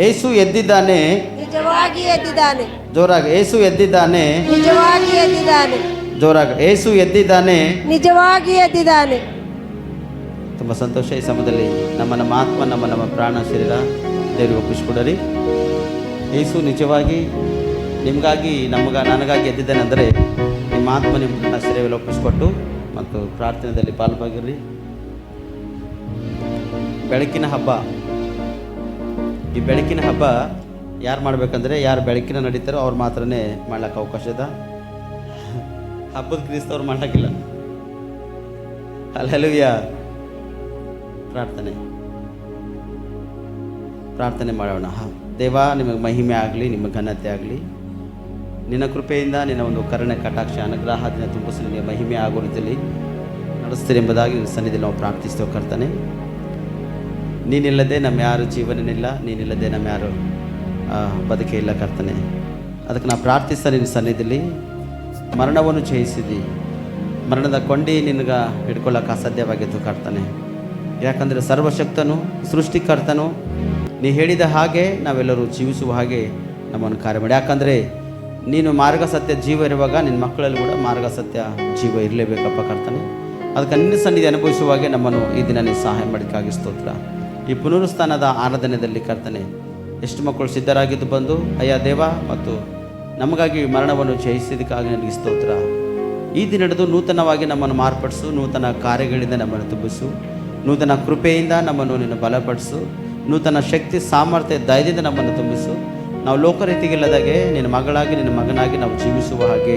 ಯೇಸು ಎದ್ದಿದ್ದಾನೆ, ನಿಜವಾಗಿ ಎದ್ದಿದ್ದಾನೆ. ಜೋರಾಗಿ ಯೇಸು ಎದ್ದಿದ್ದಾನೆ, ನಿಜವಾಗಿ ಎದ್ದಿದ್ದಾನೆ. ಜೋರಾಗಿ ಯೇಸು ಎದ್ದಿದ್ದಾನೆ, ನಿಜವಾಗಿ ಎದ್ದಿದ್ದಾನೆ. ತುಂಬ ಸಂತೋಷ. ಈ ಸಮಯದಲ್ಲಿ ನಮ್ಮ ಆತ್ಮ, ನಮ್ಮ ಪ್ರಾಣ, ಶರೀರ ದೇವರಿಗೆ ಒಪ್ಪಿಸ್ಕೊಡರಿ. ಯೇಸು ನಿಜವಾಗಿ ನಿಮಗಾಗಿ ನನಗಾಗಿ ಎದ್ದಿದ್ದಾನೆ ಅಂದರೆ ನಿಮ್ಮ ಆತ್ಮ ನಿಮ್ಮ ಪ್ರಾಣ ಶರೀರವನ್ನು ಒಪ್ಪಿಸ್ಕೊಟ್ಟು ಮತ್ತು ಪ್ರಾರ್ಥನೆಯಲ್ಲಿ ಪಾಲ್ಭಾಗಿರ್ರಿ. ಬೆಳಕಿನ ಹಬ್ಬ. ಈ ಬೆಳಕಿನ ಹಬ್ಬ ಯಾರು ಮಾಡಬೇಕಂದ್ರೆ ಯಾರು ಬೆಳಕಿನ ನಡೀತಾರೋ ಅವ್ರು ಮಾತ್ರನೇ ಮಾಡ್ಲಿಕ್ಕೆ ಅವಕಾಶ ಇದೆ. ಹಬ್ಬದ ಕ್ರಿಸ್ತವ್ರು ಮಾಡೋಕ್ಕಿಲ್ಲ. ಹಲ್ಲೆಲೂಯಾ. ಪ್ರಾರ್ಥನೆ ಮಾಡೋಣ. ದೇವ, ನಿಮಗೆ ಮಹಿಮೆ ಆಗಲಿ, ನಿಮಗೆ ಘನತೆ ಆಗಲಿ. ನಿನ್ನ ಕೃಪೆಯಿಂದ ನಿನ್ನ ಒಂದು ಕರುಣೆ, ಕಟಾಕ್ಷ, ಅನುಗ್ರಹ ದಿನ ತುಂಬಿಸಿ ನಿನಗೆ ಮಹಿಮೆ ಆಗೋ ರೀತಿಯಲ್ಲಿ ನಡೆಸ್ತೀರಿ ಎಂಬುದಾಗಿ ನಿನ್ನ ಸನ್ನಿಧಿಯಲ್ಲಿ ನಾವು ಪ್ರಾರ್ಥಿಸ್ತೇವೆ ಕರ್ತನೆ. ನೀನಿಲ್ಲದೆ ನಮ್ಮ ಯಾರು ಜೀವನನಿಲ್ಲ, ನೀನಿಲ್ಲದೆ ನಮ್ಮ ಯಾರು ಬದುಕೆ ಇಲ್ಲ ಕರ್ತನೆ. ಅದಕ್ಕೆ ನಾವು ಪ್ರಾರ್ಥಿಸ್ತಾ ನಿನ್ನ ಸನ್ನಿಧಿಯಲ್ಲಿ ಮರಣವನ್ನು ಜಯಿಸಿದಿ. ಮರಣದ ಕೊಂಡಿ ನಿನಗೆ ಹಿಡ್ಕೊಳ್ಳೋಕೆ ಅಸಾಧ್ಯವಾಗಿತ್ತು ಕರ್ತನೆ. ಯಾಕಂದರೆ ಸರ್ವಶಕ್ತನು, ಸೃಷ್ಟಿಕರ್ತನು, ನೀ ಹೇಳಿದ ಹಾಗೆ ನಾವೆಲ್ಲರೂ ಜೀವಿಸುವ ಹಾಗೆ ನಮ್ಮನ್ನು ಕಾರ್ಯ ಮಾಡಿ. ಯಾಕಂದರೆ ನೀನು ಮಾರ್ಗ ಸತ್ಯ ಜೀವ ಇರುವಾಗ ನಿನ್ನ ಮಕ್ಕಳಲ್ಲಿ ಕೂಡ ಮಾರ್ಗ ಸತ್ಯ ಜೀವ ಇರಲೇಬೇಕಪ್ಪ ಕರ್ತನೆ. ಅದಕ್ಕೆ ನಿನ್ನ ಸನ್ನಿಧಿ ಅನುಭವಿಸುವಾಗೆ ನಮ್ಮನ್ನು ಈ ದಿನ ನೀನು ಸಹಾಯ ಮಾಡೋಕ್ಕಾಗಿ ಸ್ತೋತ್ರ. ಈ ಪುನರುತ್ಥಾನದ ಆರಾಧನೆಯಲ್ಲಿ ಕರ್ತನೆ ಎಷ್ಟು ಮಕ್ಕಳು ಸಿದ್ಧರಾಗಿದ್ದು ಬಂದು ಅಯ್ಯ ದೇವ ಮತ್ತು ನಮಗಾಗಿ ಮರಣವನ್ನು ಜಯಿಸಿದಕ್ಕಾಗಿ ನನಗೆ ಸ್ತೋತ್ರ. ಈ ದಿನ ನಡೆದು ನೂತನವಾಗಿ ನಮ್ಮನ್ನು ಮಾರ್ಪಡಿಸು, ನೂತನ ಕಾರ್ಯಗಳಿಂದ ನಮ್ಮನ್ನು ತುಂಬಿಸು, ನೂತನ ಕೃಪೆಯಿಂದ ನಮ್ಮನ್ನು ನೀನು ಬಲಪಡಿಸು, ನೂತನ ಶಕ್ತಿ, ಸಾಮರ್ಥ್ಯ, ಧೈರ್ಯದಿಂದ ನಮ್ಮನ್ನು ತುಂಬಿಸು. ನಾವು ಲೋಕರೀತಿಗಿಲ್ಲದಾಗೆ ನಿನ್ನ ಮಗಳಾಗಿ, ನಿನ್ನ ಮಗನಾಗಿ ನಾವು ಜೀವಿಸುವ ಹಾಗೆ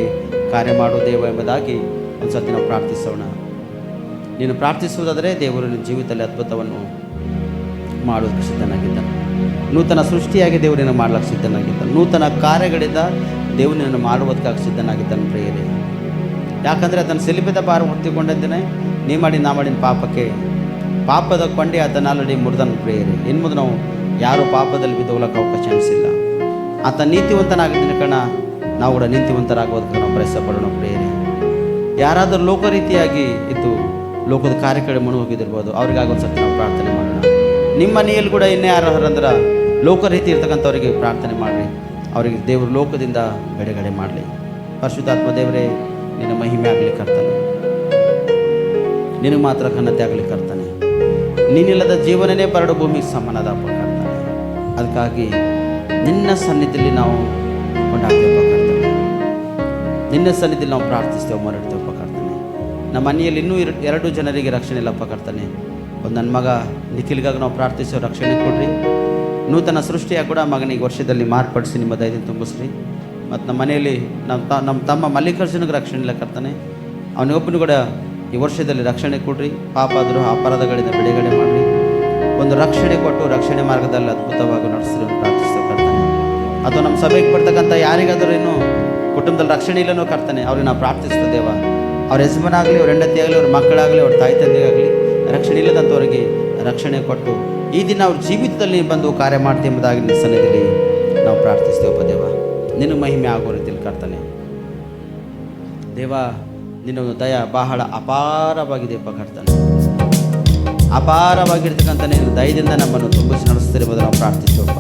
ಕಾರ್ಯ ಮಾಡೋ ದೇವ ಎಂಬುದಾಗಿ ಒಂದು ಸತಿ ನಾವು ಪ್ರಾರ್ಥಿಸೋಣ. ನೀನು ಪ್ರಾರ್ಥಿಸುವುದಾದರೆ ದೇವರು ನಿನ್ನ ಜೀವಿತದಲ್ಲಿ ಅದ್ಭುತವನ್ನು ಮಾಡೋದಕ್ಕೆ ಸಿದ್ಧನಾಗಿದ್ದಾನೆ. ನೂತನ ಸೃಷ್ಟಿಯಾಗಿ ದೇವರನ್ನು ಮಾಡ್ಲಿಕ್ಕೆ ಸಿದ್ಧನಾಗಿದ್ದಾನೆ. ನೂತನ ಕಾರ್ಯಗಳಿಂದ ದೇವರನ್ನು ಮಾಡುವುದಕ್ಕಾಗಿ ಸಿದ್ಧನಾಗಿದ್ದಾನೆ ಪ್ರಿಯರೇ. ಯಾಕಂದರೆ ಅದನ್ನು ಸಿಲುಬೆದ ಭಾರ ಹೊತ್ತಿಕೊಂಡಿದ್ದೇನೆ. ನೀ ಮಾಡಿ ನಾ ಮಾಡಿನ ಪಾಪದ ಕೊಂಡೆ ಅದನ್ನು ಆಲ್ರೆಡಿ ಮುರಿದನು ಪ್ರಿಯರೇ. ಇನ್ನು ಮುಂದೆ ನಾವು ಯಾರೂ ಪಾಪದಲ್ಲಿ ಬಿದ್ದೋಗ್ಲಿಕ್ಕೆ ಅವಕಾಶ ಅನಿಸಿಲ್ಲ. ಆತ ನೀತಿವಂತನಾಗಿದ್ದ ಕಣ ನಾವು ಕೂಡ ನೀತಿವಂತರಾಗೋದಕ್ಕೆ ನಾವು ಪ್ರಯತ್ನ ಪಡೋಣ ಪ್ರಿಯರೇ. ಯಾರಾದರೂ ಲೋಕರೀತಿಯಾಗಿ ಇದ್ದು ಲೋಕದ ಕಾರ್ಯಕಡೆ ಮುಣು ಹೋಗಿದ್ದಿರ್ಬೋದು, ಅವ್ರಿಗಾಗಿ ಒಂದು ಸತಿ ನಾವು ಪ್ರಾರ್ಥನೆ ಮಾಡೋಣ. ನಿಮ್ಮ ಮನೆಯಲ್ಲಿ ಕೂಡ ಇನ್ನೇ ಯಾರಂದ್ರೆ ಲೋಕರೀತಿ ಇರ್ತಕ್ಕಂಥವ್ರಿಗೆ ಪ್ರಾರ್ಥನೆ ಮಾಡಿರಿ. ಅವರಿಗೆ ದೇವರು ಲೋಕದಿಂದ ಬಿಡುಗಡೆ ಮಾಡಲಿ. ಪರಿಶುದ್ಧಾತ್ಮ ದೇವರೇ, ನಿನ್ನ ಮಹಿಮೆ ಆಗಲಿ ಕರ್ತನೆ, ನಿನಗೆ ಮಾತ್ರ ಘನತೆ ಆಗಲಿ ಕರ್ತನೆ. ನೀನಿಲ್ಲದ ಜೀವನನೇ ಬರಡು ಭೂಮಿಗೆ ಸಮಾನದಪ್ಪ ಕರ್ತನೆ. ಅದಕ್ಕಾಗಿ ನಿನ್ನ ಸನ್ನಿಧಿಯಲ್ಲಿ ನಾವು ಕೊಂಡಾಗ್ತೇವಪ್ಪ ಕರ್ತನೆ. ನಿನ್ನ ಸನ್ನಿಧಿಯಲ್ಲಿ ನಾವು ಪ್ರಾರ್ಥಿಸ್ತೇವೆ, ಮರಡ್ತೇವಪ್ಪ ಕರ್ತನೆ. ನಮ್ಮ ಮನೆಯಲ್ಲಿ ಇನ್ನೂ 2 ಜನರಿಗೆ ರಕ್ಷಣೆ ಇಲ್ಲಪ್ಪ ಕರ್ತನೆ. ಒಂದು ನನ್ನ ಮಗ ನಿಖಿಲ್ಗಾಗಿ ನಾವು ಪ್ರಾರ್ಥಿಸೋ, ರಕ್ಷಣೆ ಕೊಡ್ರಿ. ನೂತನ ಸೃಷ್ಟಿಯಾಗಿ ಕೂಡ ಮಗನಿಗೆ ವರ್ಷದಲ್ಲಿ ಮಾರ್ಪಡಿಸಿ ನಿಮ್ಮ ಧೈರ್ಯ ತುಂಬಿಸ್ರಿ. ಮತ್ತು ನಮ್ಮ ಮನೆಯಲ್ಲಿ ನಮ್ಮ ತಮ್ಮ ಮಲ್ಲಿಕಾರ್ಜುನಿಗೆ ರಕ್ಷಣೆ ಇಲ್ಲ ಕರ್ತನೆ. ಅವನಿಗೊಬ್ಬನು ಕೂಡ ಈ ವರ್ಷದಲ್ಲಿ ರಕ್ಷಣೆ ಕೊಡ್ರಿ. ಪಾಪ ಆದರೂ ಅಪರಾಧಗಳಿಂದ ಬಿಡುಗಡೆ ಮಾಡಿರಿ. ಒಂದು ರಕ್ಷಣೆ ಕೊಟ್ಟು ರಕ್ಷಣೆ ಮಾರ್ಗದಲ್ಲಿ ಅದ್ಭುತವಾಗಿ ನಡೆಸಿರಿ ಪ್ರಾರ್ಥಿಸ್ತೇವೆ ಕರ್ತನೆ. ಅಥವಾ ನಮ್ಮ ಸಭೆಗೆ ಬರ್ತಕ್ಕಂಥ ಯಾರಿಗಾದರೂ ಇನ್ನೂ ಕುಟುಂಬದಲ್ಲಿ ರಕ್ಷಣೆ ಇಲ್ಲನೋ ಕರ್ತನೆ, ಅವ್ರಿಗೆ ನಾವು ಪ್ರಾರ್ಥಿಸ್ತೇವ. ಅವ್ರ ಯಜಮಾನಾಗಲಿ, ಅವ್ರ ಹೆಂಡತಿ ಆಗಲಿ, ಅವ್ರ ಮಕ್ಕಳಾಗಲಿ, ಅವ್ರ ತಾಯಿ ತಂದೆಗಾಗಲಿ ರಕ್ಷಣೆ ಇಲ್ಲದಂಥವ್ರಿಗೆ ರಕ್ಷಣೆ ಕೊಟ್ಟು ಈ ದಿನ ಅವ್ರ ಜೀವಿತದಲ್ಲಿ ಬಂದು ಕಾರ್ಯ ಮಾಡ್ತೀವಿ ಎಂಬುದಾಗಿ ನಿನ್ನ ಸನ್ನಿಧಿಯಲ್ಲಿ ನಾವು ಪ್ರಾರ್ಥಿಸ್ತೇವಪ್ಪ ದೇವ. ನಿನ್ನ ಮಹಿಮೆ ಆಗೋ ರೀತಿಯಲ್ಲಿ ಕರ್ತನೆ. ದೇವ, ನಿನ್ನ ಒಂದು ದಯ ಬಹಳ ಅಪಾರವಾಗಿದೆಯಪ್ಪ ಕರ್ತನೆ. ಅಪಾರವಾಗಿರ್ತಕ್ಕಂಥ ನಿನ್ನ ದಯದಿಂದ ನಮ್ಮನ್ನು ತುಂಬಿಸಿ ನಡೆಸ್ತೀರಿ ಎಂಬುದು ನಾವು ಪ್ರಾರ್ಥಿಸ್ತೇವಪ್ಪ.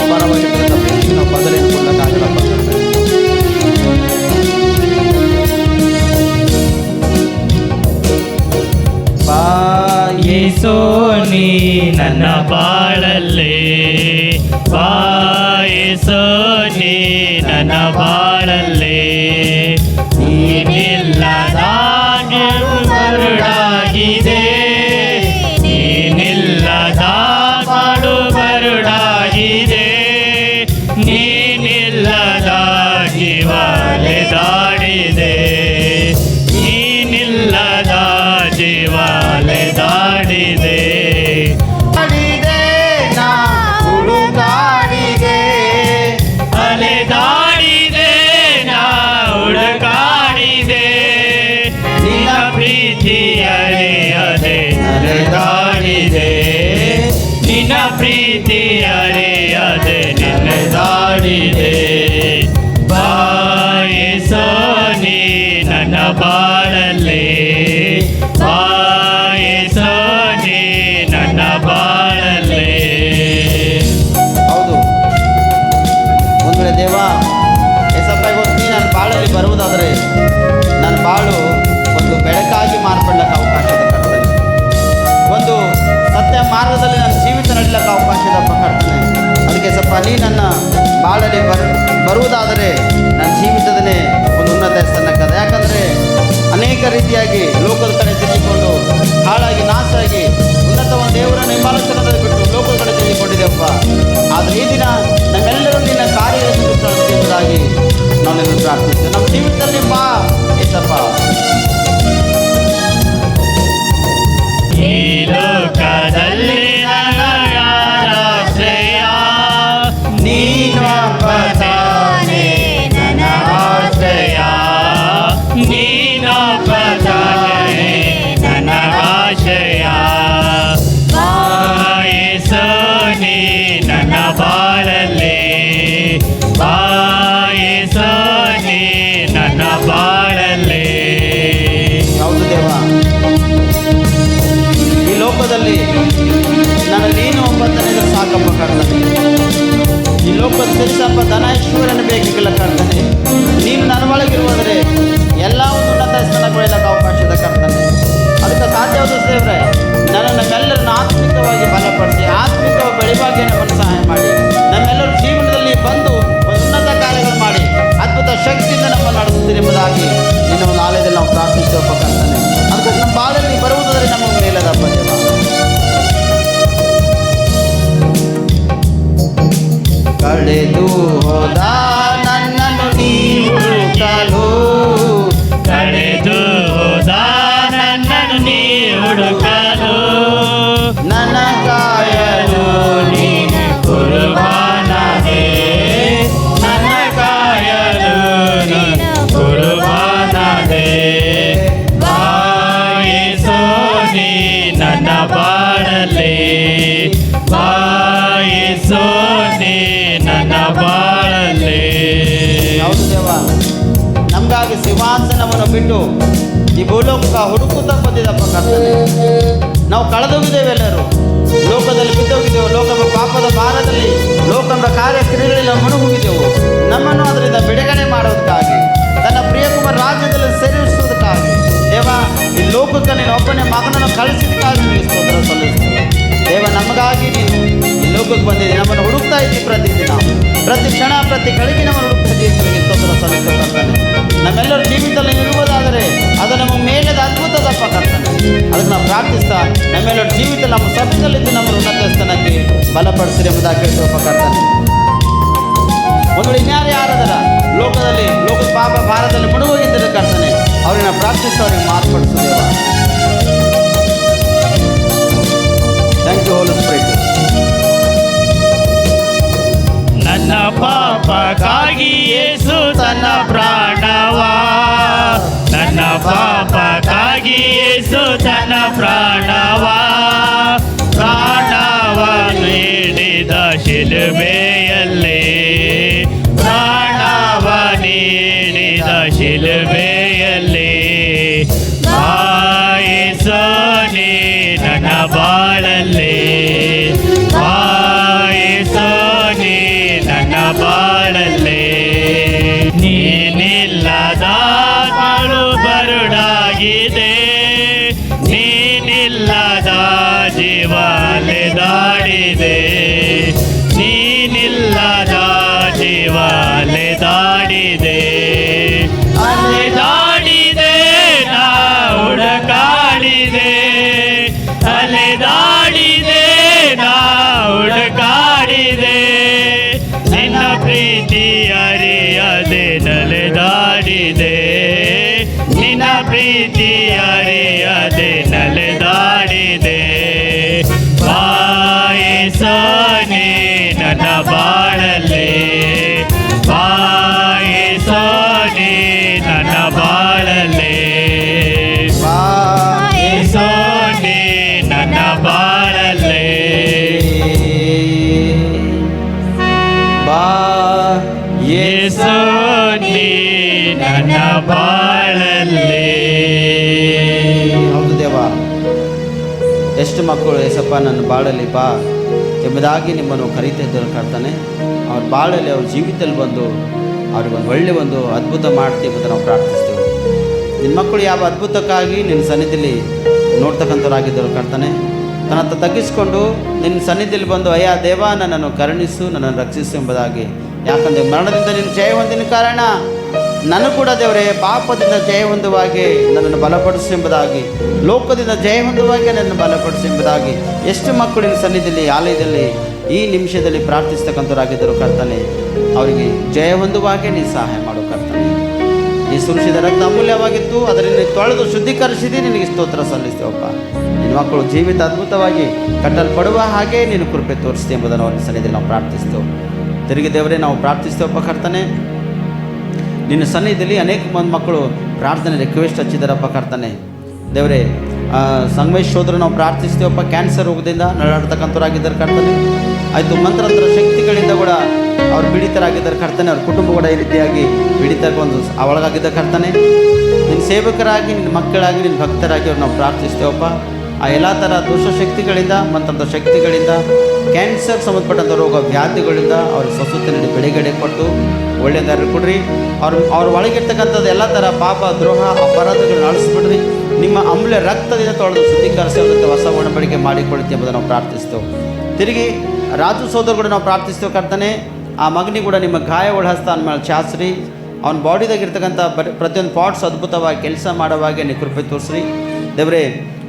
ಅಪಾರವಾಗಿರ್ತಕ್ಕಂಥ ಪ್ರೀತಿ ನಾವು ಬದಲೇನು ಕೊಡೋಕ್ಕಾಗಲ್ಲಪ್ಪ ಕರ್ತನೆ. ಯೇಸು ನೀ ನನ್ನ ಬಾಳಲ್ಲೇ, ಯೇಸು ನೀ ನನ್ನ ಬಾಳಲ್ಲೇ, ನೀನಿಲ್ಲದ ಬರುಡಾಗಿದೆ, ನೀನಿಲ್ಲದ ಬಾಳು ಬರುಡಾಗಿದೆ, ನೀನಿಲ್ಲದ ಜೀವಲೆ ದಾಡಿದೆ, ನೀನಿಲ್ಲದ ಜೀವಲೆ ದಾಡಿದೆ. ಅಲೆದಾಡಿದೆ ನಾ ಹುಡುಕಾಡಿದೆ, ನಿನ್ನ ಪ್ರೀತಿಯರೆ ಅದೇ ನಡೆದಾಡಿದೆ, ನಿನ್ನ ಪ್ರೀತಿಯರೆ ಅದೇ ನಡೆದಾಡಿದೆ. ಯೇಸು ನೀ ನನ್ನ ಬಾಳಲ್ಲೇ, ಬರುವುದಾದರೆ ನನ್ನ ಬಾಳು ಒಂದು ಬೆಳಕಾಗಿ ಮಾರ್ಪಡ್ಲಿಕ್ಕೆ ಅವಕಾಶ ಇದೆ ಕರ್ತನೆ. ಒಂದು ಸತ್ಯ ಮಾರ್ಗದಲ್ಲಿ ನನ್ನ ಜೀವಿತ ನಡೀಲಿಕ್ಕೆ ಅವಕಾಶ ಇದಪ್ಪ ಕರ್ತನೆ. ಅದಕ್ಕೆ ಸ್ವಲ್ಪ ನೀ ನನ್ನ ಬಾಳಲ್ಲಿ ಬರುವುದಾದರೆ ನನ್ನ ಜೀವಿತದನ್ನೇ ಒಂದು ಉನ್ನತ ಸ್ಥಾನಕ್ಕದ. ಯಾಕಂದರೆ ಅನೇಕ ರೀತಿಯಾಗಿ ಲೋಕದ ಕಡೆ ತಿರುಗಿಕೊಂಡು ಹಾಳಾಗಿ ನಾಶಾಗಿ ಉನ್ನತ ಒಂದು ದೇವರನ್ನು ಹಿಂಬಾಲಿಸೋದನ್ನು ಬಿಟ್ಟು ಲೋಕದ ಕಡೆ ತಿರುಗಿಕೊಂಡಿದ್ದೆಪ್ಪ. ಆದರೆ ಈ ದಿನ ನಮ್ಮೆಲ್ಲರೂ ನಿನ್ನ ಕಾರ್ಯವನ್ನು ಎಂಬುದಾಗಿ ನಾವು ನಿನ್ನ ಪ್ರಾರ್ಥಿಸ್ತೇವೆ. ನಮ್ಮ ಜೀವಿತದಲ್ಲಿ ಬಾ ಏಸಪ್ಪ. ಈ ಲೋಕದಲ್ಲಿ ನನಗಾಶ್ರಯ ನೀನೊಬ್ಬನೇ ನನ್ನ ಆಶ್ರಯ, ನೀನೊಬ್ಬನೇ ನನ್ನ ಆಶ್ರಯ. ಯೇಸು ನೀ ನನ್ನ ಬಾಳಲ್ಲಿ, ಯೇಸು ನೀ ನನ್ನ ಬಾಳಲ್ಲಿ. ಹೌದು ದೇವ, ಈ ಲೋಕದಲ್ಲಿ ನನ್ನ ನೀನು ಒಬ್ಬಂತನೇ ಸಾಕಪ್ಪ ಕರ್ತನೆ. ಈ ಲೋಕದ ಸಿರಿಸಪ್ಪ ಧನ ಐಶ್ವರ್ಯನ ಬೇಕಿಲ್ಲ ಕರ್ತನೆ. ನೀನು ನನ್ನ ಒಳಗಿರುವುದರೆ ಎಲ್ಲ ಒಂದು ಉನ್ನತ ಸ್ಥಾನಗಳಿಗೆ ಅವಕಾಶ ಇದೆ ಕರ್ತನೆ. ಅದಕ್ಕೆ ಸಾಧ್ಯವಾದ ದೇವರೇ, ನಮ್ಮೆಲ್ಲರನ್ನು ಆತ್ಮಿಕವಾಗಿ ಬಲಪಡಿಸಿ ಆತ್ಮಿಕವಾಗಿ ಬೆಳಿವಾಗಿ ನಮ್ಮನ್ನು ಸಹಾಯ ಮಾಡಿ ನಮ್ಮೆಲ್ಲರ ಜೀವನದಲ್ಲಿ ಬಂದು ಒಂದು ಉನ್ನತ ಕಾರ್ಯಗಳು ಮಾಡಿ ಅದ್ಭುತ ಶಕ್ತಿಯಿಂದ ನಮ್ಮನ್ನು ನಡೆಸುತ್ತೀರಿ ಎಂಬುದಾಗಿ ನಿನ್ನ ಒಂದು ಆಲಯದಲ್ಲಿ ನಾವು ಪ್ರಾರ್ಥಿಸ್ತೇವಪ್ಪ ಕರ್ತನೆ. ಅದಕ್ಕೆ ನಮ್ಮ ಬಾಳಲ್ಲಿ ಬರುವುದಾದರೆ ನಮ್ಮ ಮೇಲದಪ್ಪ ದೇವ. ಕಳೆದು ಹೋದ ನನ್ನನ್ನು ನೀವು ಹುಡುಕಲು, ಕಳೆದು ಹೋದ ನನ್ನನ್ನು ನೀ ಹುಡುಕಲು, ನನ್ನ ಕಾಯಲು ನೀನು ಕುರುಬಾನದೆ, ನನ್ನ ಕಾಯಲು ನೀನು ಕುರುಬಾನದೆ. ಯೇಸು ನೀ ನನ್ನ ಬಾಳಲ್ಲಿ, ಯೇಸು ನೀ ನನ್ನ ಬಾಳಲ್ಲಿ. ಹೌದು ದೇವ, ನಮಗಾಗಿ ಸಿಂಹಾಸನವನ್ನು ಬಿಟ್ಟು ಈ ಭೂಲೋಕ ಹುಡುಕುತ್ತಾ ಬಂದಿದ್ದಪ್ಪ ಕರ್ತನೆ. ನಾವು ಕಳೆದೋಗಿದ್ದೇವೆ, ಎಲ್ಲರೂ ಲೋಕದಲ್ಲಿ ಬಿದ್ದೋಗಿದ್ದೆವು. ಲೋಕದ ಪಾಪದ ಭಾರದಲ್ಲಿ ಲೋಕದ ಕಾರ್ಯಕ್ರಿಯೆಗಳಲ್ಲಿ ನಾವು ಮುಳುಗೋಗಿದ್ದೆವು. ನಮ್ಮನ್ನು ಅದರಿಂದ ಬಿಡುಗಡೆ ಮಾಡೋದಕ್ಕಾಗಿ ತನ್ನ ಪ್ರಿಯಕುಮಾರ ರಾಜ್ಯದಲ್ಲಿ ಸೇರಿಸುವುದಕ್ಕಾಗಿ ದೇವ ಈ ಲೋಕಕ್ಕೆ ನೀನು ಒಬ್ಬನೇ ಮಗನನ್ನು ಕಳಿಸಿದ್ದಕ್ಕಾಗಿ ನಿನಗೆ ಸ್ತೋತ್ರ ಸಲ್ಲಿಸ್ತೇವೆ ದೇವ. ನಮಗಾಗಿ ನೀನು ಈ ಲೋಕಕ್ಕೆ ಬಂದಿದ್ದೀವಿ, ನಮ್ಮನ್ನು ಹುಡುಕ್ತಾ ಇದ್ದೀವಿ. ಪ್ರತಿದಿನ ಪ್ರತಿ ಕ್ಷಣ ಪ್ರತಿ ಗಳಿಗೆ ನಮ್ಮನ್ನು ಹುಡುಕ್ತಾ ಇದ್ದೀವಿ. ನಿನಗೆ ಸ್ತೋತ್ರ ಸಲ್ಲಿಸಬೇಕಂತಾನೆ. ನಮ್ಮೆಲ್ಲರ ಜೀವಿತದಲ್ಲಿ ಇರುವುದಾದರೆ ಅದು ನಮ್ಮ ಮೇಲದ ಅದ್ಭುತದಪ್ಪ ಕರ್ತನೆ. ಅದಕ್ಕೆ ನಾವು ಪ್ರಾರ್ಥಿಸ್ತಾ ನಮ್ಮೆಲ್ಲರ ಜೀವಿತ ನಮ್ಮ ಸತ್ಯದಲ್ಲಿದ್ದು ನಮ್ಮ ಉನ್ನತ ಸ್ಥಾನಕ್ಕೆ ಬಲಪಡಿಸಿರಿ ಎಂಬುದಾಗಿ ಕೇಳ್ತೇವಪ್ಪ ಕರ್ತನೆ. ಒಂದು ವೇಳೆ ಇನ್ಯಾರು ಯಾರದರ ಲೋಕದಲ್ಲಿ ಲೋಕದ ಪಾಪ ಭಾರತದಲ್ಲಿ ಮುಳುಗೋಗಿದ್ದರೆ ಕರ್ತನೆ, ಅವ್ರನ್ನ ಪ್ರಾರ್ಥಿಸ್ತಾ ಅವ್ರಿಗೆ ಮಾರ್ಪಡಿಸುದೇವ. Thank you holy spirit. ನನ್ನ ಪಾಪಕ್ಕಾಗಿ ಯೇಸು ತನ್ನ ಪ್ರಾಣವ, ನನ್ನ ಪಾಪಕ್ಕಾಗಿ ಯೇಸು ತನ್ನ ಪ್ರಾಣವ, ಪ್ರಾಣವ ನೀಡಿದ ಶಿಲುಬೆಯಲ್ಲಿ, ಪ್ರಾಣವ ನೀಡಿದ ಶಿಲುಬೆಯಲ್ಲಿ. ಯೇಸು ನೀ ನನ್ನ ಬಾಳಲ್ಲಿ, ಯೇಸು ನೀ ನನ್ನ ಬಾಳಲ್ಲಿ. ನೀನಿಲ್ಲದ ಬಾಳು ಬರುಡಾಗಿದೆ, ನೀನಿಲ್ಲದ ಜೀವ ಅಲೆದಾಡಿದೆ, ನೀನಿಲ್ಲದ ಜೀವ ಅಲೆದಾಡಿದೆ, ಅಲೆದಾಡಿದೆ ನಾ ಹುಡುಕಾಡಿದೆ, ಅಲೆದಾಡಿದೆ ನಾ ಹುಡುಕಾಡಿದೆ. ನಿನ್ನ ಪ್ರೀತಿ ಅರಿಯದೆ ನಲೆದಾಡಿದೆ, ನಿನ್ನ ಪ್ರೀತಿ ಅರಿಯದೆ ನಲೆದಾಡಿದೆ. ಯೇಸು ನೀ ನನ್ನ ಬಾಳಲ್ಲಿ, ಯೇಸು ನೀ ನನ್ನ ಬಾಳಲ್ಲಿ, ಯೇಸು ನೀ ನನ್ನ ಬಾಳಲ್ಲಿ. ಬಾ ಯೇಸು ನೀ ನನ್ನ ಬಾಳಲ್ಲಿ. ಹೌದು ದೇವ, ಎಷ್ಟು ಮಕ್ಕಳು ಏಸಪ್ಪ ನನ್ನ ಬಾಳಲ್ಲಿ ಬಾ ಎಂಬುದಾಗಿ ನಿಮ್ಮನ್ನು ಕರೀತಾ ಇದ್ದರು ಕರ್ತನೆ. ಅವ್ರ ಬಾಳಲ್ಲಿ ಅವ್ರ ಜೀವಿತದಲ್ಲಿ ಬಂದು ಅವ್ರಿಗೊಂದು ಒಳ್ಳೆಯ ಒಂದು ಅದ್ಭುತ ಮಾಡ್ತೀವಿ ಅಂತ ನಾವು ಪ್ರಾರ್ಥಿಸ್ತೇವೆ. ನಿನ್ನ ಮಕ್ಕಳು ಯಾವ ಅದ್ಭುತಕ್ಕಾಗಿ ನಿನ್ನ ಸನ್ನಿಧಿಯಲ್ಲಿ ನೋಡ್ತಕ್ಕಂಥವ್ರಾಗಿದ್ದರು ಕರ್ತನೆ, ತನ್ನತ್ತ ತಗ್ಗಿಸಿಕೊಂಡು ನಿನ್ನ ಸನ್ನಿಧಿಯಲ್ಲಿ ಬಂದು ಅಯ್ಯ ದೇವ ನನ್ನನ್ನು ಕರುಣಿಸು, ನನ್ನನ್ನು ರಕ್ಷಿಸು ಎಂಬುದಾಗಿ. ಯಾಕಂದರೆ ಮರಣದಿಂದ ನೀನು ಜಯ ಹೊಂದಿನ ಕಾರಣ ನಾನು ಕೂಡ ದೇವರೇ ಪಾಪದಿಂದ ಜಯ ಹೊಂದುವಾಗೆ ನನ್ನನ್ನು ಬಲಪಡಿಸು ಎಂಬುದಾಗಿ, ಲೋಕದಿಂದ ಜಯ ಹೊಂದುವಾಗೆ ನನ್ನನ್ನು ಬಲಪಡಿಸು ಎಂಬುದಾಗಿ ಎಷ್ಟು ಮಕ್ಕಳು ನಿನ್ನ ಸನ್ನಿಧಿಯಲ್ಲಿ ಆಲಯದಲ್ಲಿ ಈ ನಿಮಿಷದಲ್ಲಿ ಪ್ರಾರ್ಥಿಸ್ತಕ್ಕಂಥವ್ರಾಗಿದ್ದರು ಕರ್ತನೆ, ಅವರಿಗೆ ಜಯ ಹೊಂದುವಾಗೆ ನೀನು ಸಹಾಯ ಮಾಡು ಕರ್ತನೆ. ಈ ಸುರಿಸಿದ ರಕ್ತ ಅಮೂಲ್ಯವಾಗಿತ್ತು, ಅದರಿಂದ ತೊಳೆದು ಶುದ್ಧೀಕರಿಸಿದಿ, ನಿನಗೆ ಸ್ತೋತ್ರ ಸಲ್ಲಿಸ್ತೇವಪ್ಪ. ನಿನ್ನ ಮಕ್ಕಳು ಜೀವಿತ ಅದ್ಭುತವಾಗಿ ಕಟ್ಟಲ್ಪಡುವ ಹಾಗೆ ನೀನು ಕೃಪೆ ತೋರಿಸ್ತೀವಿ ಎಂಬುದನ್ನು ಅವರ ಸನ್ನಿಧಿಯಲ್ಲಿ ನಾವು ಪ್ರಾರ್ಥಿಸ್ತೇವೆ. ತಿರುಗಿ ದೇವರೇ ನಾವು ಪ್ರಾರ್ಥಿಸ್ತೇವಪ್ಪ ಕರ್ತನೆ, ನಿನ್ನ ಸನ್ನಿಧಿಯಲ್ಲಿ ಅನೇಕ ಮಂದಿ ಮಕ್ಕಳು ಪ್ರಾರ್ಥನೆ ರಿಕ್ವೆಸ್ಟ್ ಹಚ್ಚಿದಾರಪ್ಪ ಕರ್ತನೆ. ದೇವರೇ ಸಂಗಮೇಶ್ ಸೋದರ ನಾವು ಪ್ರಾರ್ಥಿಸ್ತೇವಪ್ಪ, ಕ್ಯಾನ್ಸರ್ ರೋಗದಿಂದ ನರಳಾಡ್ತಕ್ಕಂಥವ್ರಾಗಿದ್ದಾರೆ ಕರ್ತನೆ. ಆಯಿತು, ಮಂತ್ರಂತರ ಶಕ್ತಿಗಳಿಂದ ಕೂಡ ಅವ್ರು ಪೀಡಿತರಾಗಿದ್ದಾರೆ ಕರ್ತನೆ, ಅವ್ರ ಕುಟುಂಬ ಕೂಡ ಈ ರೀತಿಯಾಗಿ ಪೀಡಿತಕ್ಕೆ ಒಂದು ಒಳಗಾಗಿದ್ದ ಕರ್ತನೆ. ನಿನ್ನ ಸೇವಕರಾಗಿ, ನಿನ್ನ ಮಕ್ಕಳಾಗಿ, ನಿನ್ನ ಭಕ್ತರಾಗಿ ಅವ್ರು ನಾವು ಪ್ರಾರ್ಥಿಸ್ತೇವಪ್ಪ. ಆ ಎಲ್ಲ ಥರ ದುಷ್ಟಶಕ್ತಿಗಳಿಂದ, ಮಂತ್ರದ ಶಕ್ತಿಗಳಿಂದ, ಕ್ಯಾನ್ಸರ್ ಸಂಬಂಧಪಟ್ಟಂಥ ರೋಗ ವ್ಯಾಧಿಗಳಿಂದ ಅವ್ರಿಗೆ ಸ್ವಸ್ಥತೆ ನೀಡಿ ಬಿಡುಗಡೆ ಕೊಟ್ಟು ಒಳ್ಳೆಯದಾರು ಕೊಡ್ರಿ. ಅವ್ರ ಒಳಗಿರ್ತಕ್ಕಂಥದ್ದು ಎಲ್ಲ ಥರ ಪಾಪ, ದ್ರೋಹ, ಅಪರಾಧಗಳನ್ನ ಅಳಿಸ್ಬಿಡ್ರಿ. ನಿಮ್ಮ ಅಮೂಲ್ಯ ರಕ್ತದಿಂದ ತೊಳೆದು ಶುದ್ಧೀಕರಿಸಿ ಹೊಸ ಒಡಂಬಡಿಕೆ ಮಾಡಿಕೊಳ್ತೀವಿ ಎಂಬುದನ್ನು ನಾವು ಪ್ರಾರ್ಥಿಸ್ತೇವೆ. ತಿರುಗಿ ರಾಜು ಸೋದರ ಕೂಡ ನಾವು ಪ್ರಾರ್ಥಿಸ್ತೇವೆ ಕರ್ತನೆ, ಆ ಮಗನಿಗೆ ಕೂಡ ನಿಮ್ಮ ಗಾಯಗಳ ಹಸ್ತ ಅಂದಮೇಲೆ ಚಾಸ್ರಿ, ಅವನ ಬಾಡಿದಾಗಿರ್ತಕ್ಕಂಥ ಪ್ರತಿಯೊಂದು ಪಾರ್ಟ್ಸ್ ಅದ್ಭುತವಾಗಿ ಕೆಲಸ ಮಾಡುವಾಗೆ ನೀವು ಕೃಪೆ ತೋರಿಸ್ರಿ ದೇವರೇ.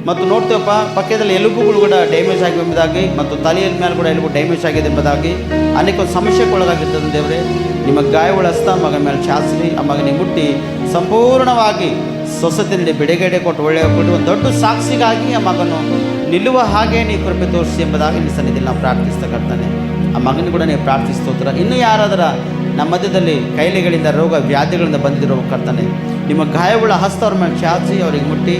ಮತ್ತು ನೋಡ್ತೇವಪ್ಪ, ಪಕ್ಕದಲ್ಲಿ ಎಲುಬುಗಳು ಕೂಡ ಡ್ಯಾಮೇಜ್ ಆಗಿ ಎಂಬುದಾಗಿ, ಮತ್ತು ತಲೆಯ ಮೇಲೆ ಕೂಡ ಎಲುಬು ಡ್ಯಾಮೇಜ್ ಆಗಿದೆ ಎಂಬುದಾಗಿ ಅನೇಕ ಒಂದು ಸಮಸ್ಯೆಗೊಳಗಾಗಿರ್ತದೆ ದೇವರೇ. ನಿಮ್ಮ ಗಾಯಗಳ ಹಸ್ತ ಮಗನ ಮೇಲೆ ಚಾಸ್ರಿ, ಆ ಮಗನಿಗೆ ಮುಟ್ಟಿ ಸಂಪೂರ್ಣವಾಗಿ ಸ್ವಸ್ಥತೆ ನೀಡಿ ಬಿಡುಗಡೆ ಕೊಟ್ಟು ಒಳ್ಳೆಯ ಕೊಟ್ಟು ಒಂದು ದೊಡ್ಡ ಸಾಕ್ಷಿಗಾಗಿ ಆ ಮಗನು ನಿಲ್ಲುವ ಹಾಗೆ ನೀವು ಕೃಪೆ ತೋರಿಸಿ ಎಂಬುದಾಗಿ ನಿಮ್ಮ ಸನ್ನಿಧಿಯಲ್ಲಿ ನಾವು ಪ್ರಾರ್ಥಿಸ್ತಕ್ಕಂತಾನೆ. ಆ ಮಗನಿಗೆ ಕೂಡ ನೀವು ಪ್ರಾರ್ಥಿಸ್ತೋತ್ರ. ಇನ್ನೂ ಯಾರಾದರ ನಮ್ಮ ಮಧ್ಯದಲ್ಲಿ ಕೈಲೆಗಳಿಂದ ರೋಗ ವ್ಯಾಧಿಗಳಿಂದ ಬಂದಿರೋ ಕರ್ತನೆ, ನಿಮ್ಮ ಗಾಯಗಳ ಹಸ್ತ ಅವ್ರ ಮೇಲೆ ಚಾಚಿ ಅವರಿಗೆ ಮುಟ್ಟಿ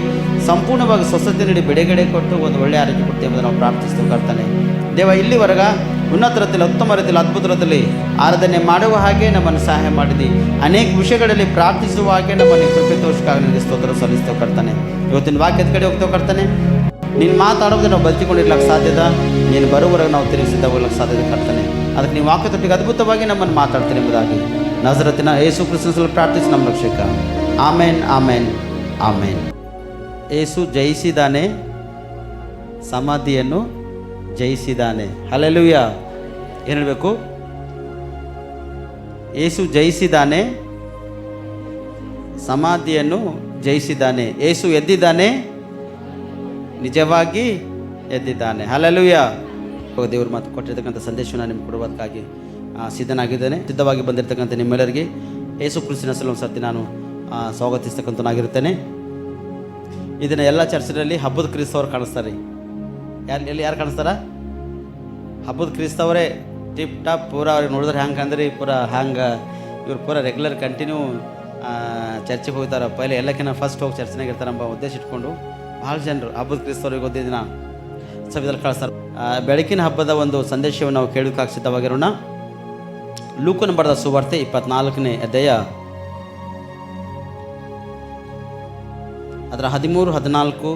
ಸಂಪೂರ್ಣವಾಗಿ ಸ್ವಸ್ಥತೆ ನೀಡಿ ಬಿಡುಗಡೆ ಕೊಟ್ಟು ಒಂದು ಒಳ್ಳೆಯ ಆರೋಗ್ಯ ಕೊಡ್ತೀವಿ ಎಂಬುದು ನಾವು ಪ್ರಾರ್ಥಿಸ್ತೇವೆ ಕರ್ತನೆ. ದೇವ, ಇಲ್ಲಿವರೆಗ ಉನ್ನತ ರೀತಿಯಲ್ಲಿ, ಉತ್ತಮ ರೀತಿಯಲ್ಲಿ, ಅದ್ಭುತ ರೀತಿಯಲ್ಲಿ ಆರಾಧನೆ ಮಾಡುವ ಹಾಗೆ ನಮ್ಮನ್ನು ಸಹಾಯ ಮಾಡಿದಿ. ಅನೇಕ ವಿಷಯಗಳಲ್ಲಿ ಪ್ರಾರ್ಥಿಸುವ ಹಾಗೆ ನಮ್ಮನ್ನು ಕೃಪೆ ತೋರಿಸಕ್ಕಾಗಿ ನಿನಗೆ ಸ್ತೋತ್ರ ಸಲ್ಲಿಸ್ತೇವೆ ಕರ್ತನೆ. ಇವತ್ತಿನ ವಾಕ್ಯದ ಕಡೆ ಹೋಗ್ತೇವೆ ಕರ್ತನೆ. ನೀನು ಮಾತಾಡೋದು ನಾವು ಬದುಕಿಕೊಂಡಿರ್ಲಿಕ್ಕೆ ಸಾಧ್ಯದ, ನೀನು ಬರುವವರೆಗೆ ನಾವು ತಿರುಗಿಸಿದ್ದ ಹೋಗ್ಲಿಕ್ಕೆ ಸಾಧ್ಯತೆ ಕರ್ತನೆ. ಅದಕ್ಕೆ ನೀವು ವಾಕ್ಯದೊಟ್ಟಿಗೆ ಅದ್ಭುತವಾಗಿ ನಮ್ಮನ್ನು ಮಾತಾಡ್ತೀನಿ ಎಂಬುದಾಗಿ ನಜರತಿನ ಯೇಸು ಕ್ರಿಸ್ತನಲ್ಲಿ ಪ್ರಾರ್ಥಿಸಿ ನಮ್ಮ ರಕ್ಷಕ. ಆಮೇನ್, ಆಮೇನ್, ಆಮೇನ್. ಯೇಸು ಜಯಿಸಿದಾನೆ, ಸಮಾಧಿಯನ್ನು ಜಯಿಸಿದಾನೆ. ಹಲ್ಲೆಲೂಯ. ಏನು ಹೇಳಬೇಕು? ಯೇಸು ಜಯಿಸಿದಾನೆ, ಸಮಾಧಿಯನ್ನು ಜಯಿಸಿದ್ದಾನೆ. ಯೇಸು ಎದ್ದಿದ್ದಾನೆ, ನಿಜವಾಗಿ ಎದ್ದಿದ್ದಾನೆ. ಹಲ್ಲೆಲೂಯ. ದೇವರು ಮಾತು ಕೊಟ್ಟಿರ್ತಕ್ಕಂಥ ಸಂದೇಶವನ್ನು ನಿಮ್ಗೆ ಕೊಡುವುದಕ್ಕಾಗಿ ಸಿದ್ಧನಾಗಿದ್ದೇನೆ. ಸಿದ್ಧವಾಗಿ ಬಂದಿರತಕ್ಕಂಥ ನಿಮ್ಮೆಲ್ಲರಿಗೆ ಯೇಸು ಕ್ರಿಸ್ತನ ಹೆಸರಲ್ಲಿ ಒಂದು ಸರ್ತಿ ನಾನು ಸ್ವಾಗತಿಸ್ತಕ್ಕಂಥನಾಗಿರುತ್ತೇನೆ. ಇದನ್ನು ಎಲ್ಲ ಚರ್ಚಿನಲ್ಲಿ ಹಬ್ಬದ ಕ್ರಿಸ್ತವರು ಕಾಣಿಸ್ತಾರೆ. ಯಾರು ಕಾಣಿಸ್ತಾರ? ಹಬ್ಬದ ಕ್ರಿಸ್ತವರೇ ಟಿಪ್ ಟಾಪ್ ಪೂರ. ಅವ್ರಿಗೆ ನೋಡಿದ್ರೆ ಹ್ಯಾಂಗೆ ಅಂದ್ರೆ ಪೂರ ಹ್ಯಾಂಗೆ ಇವ್ರು ಪೂರ ರೆಗ್ಯುಲರ್ ಕಂಟಿನ್ಯೂ ಚರ್ಚೆಗೆ ಹೋಗ್ತಾರೆ. ಪೈಲೆ ಎಲ್ಲಕ್ಕಿಂತ ಫಸ್ಟ್ ಹೋಗಿ ಚರ್ಚೆನಾಗಿರ್ತಾರೆ ಎಂಬ ಉದ್ದೇಶ ಇಟ್ಕೊಂಡು ಭಾಳ ಜನರು ಹಬ್ಬದ ಕ್ರಿಸ್ತವ್ರಿಗೆ ಓದಿದ ದಿನ ಸಭೆಯಲ್ಲಿ ಕಳಿಸ್ತಾರೆ. ಬೆಳಕಿನ ಹಬ್ಬದ ಒಂದು ಸಂದೇಶವನ್ನು ನಾವು ಕೇಳೋಕ್ಕಾಗಿ ಸಿದ್ಧವಾಗಿರೋಣ. ಲೂಕನ ಬರೆದ ಸುವಾರ್ತೆ 24ನೇ ಅಧ್ಯಾಯ ಅದರ 13, 14,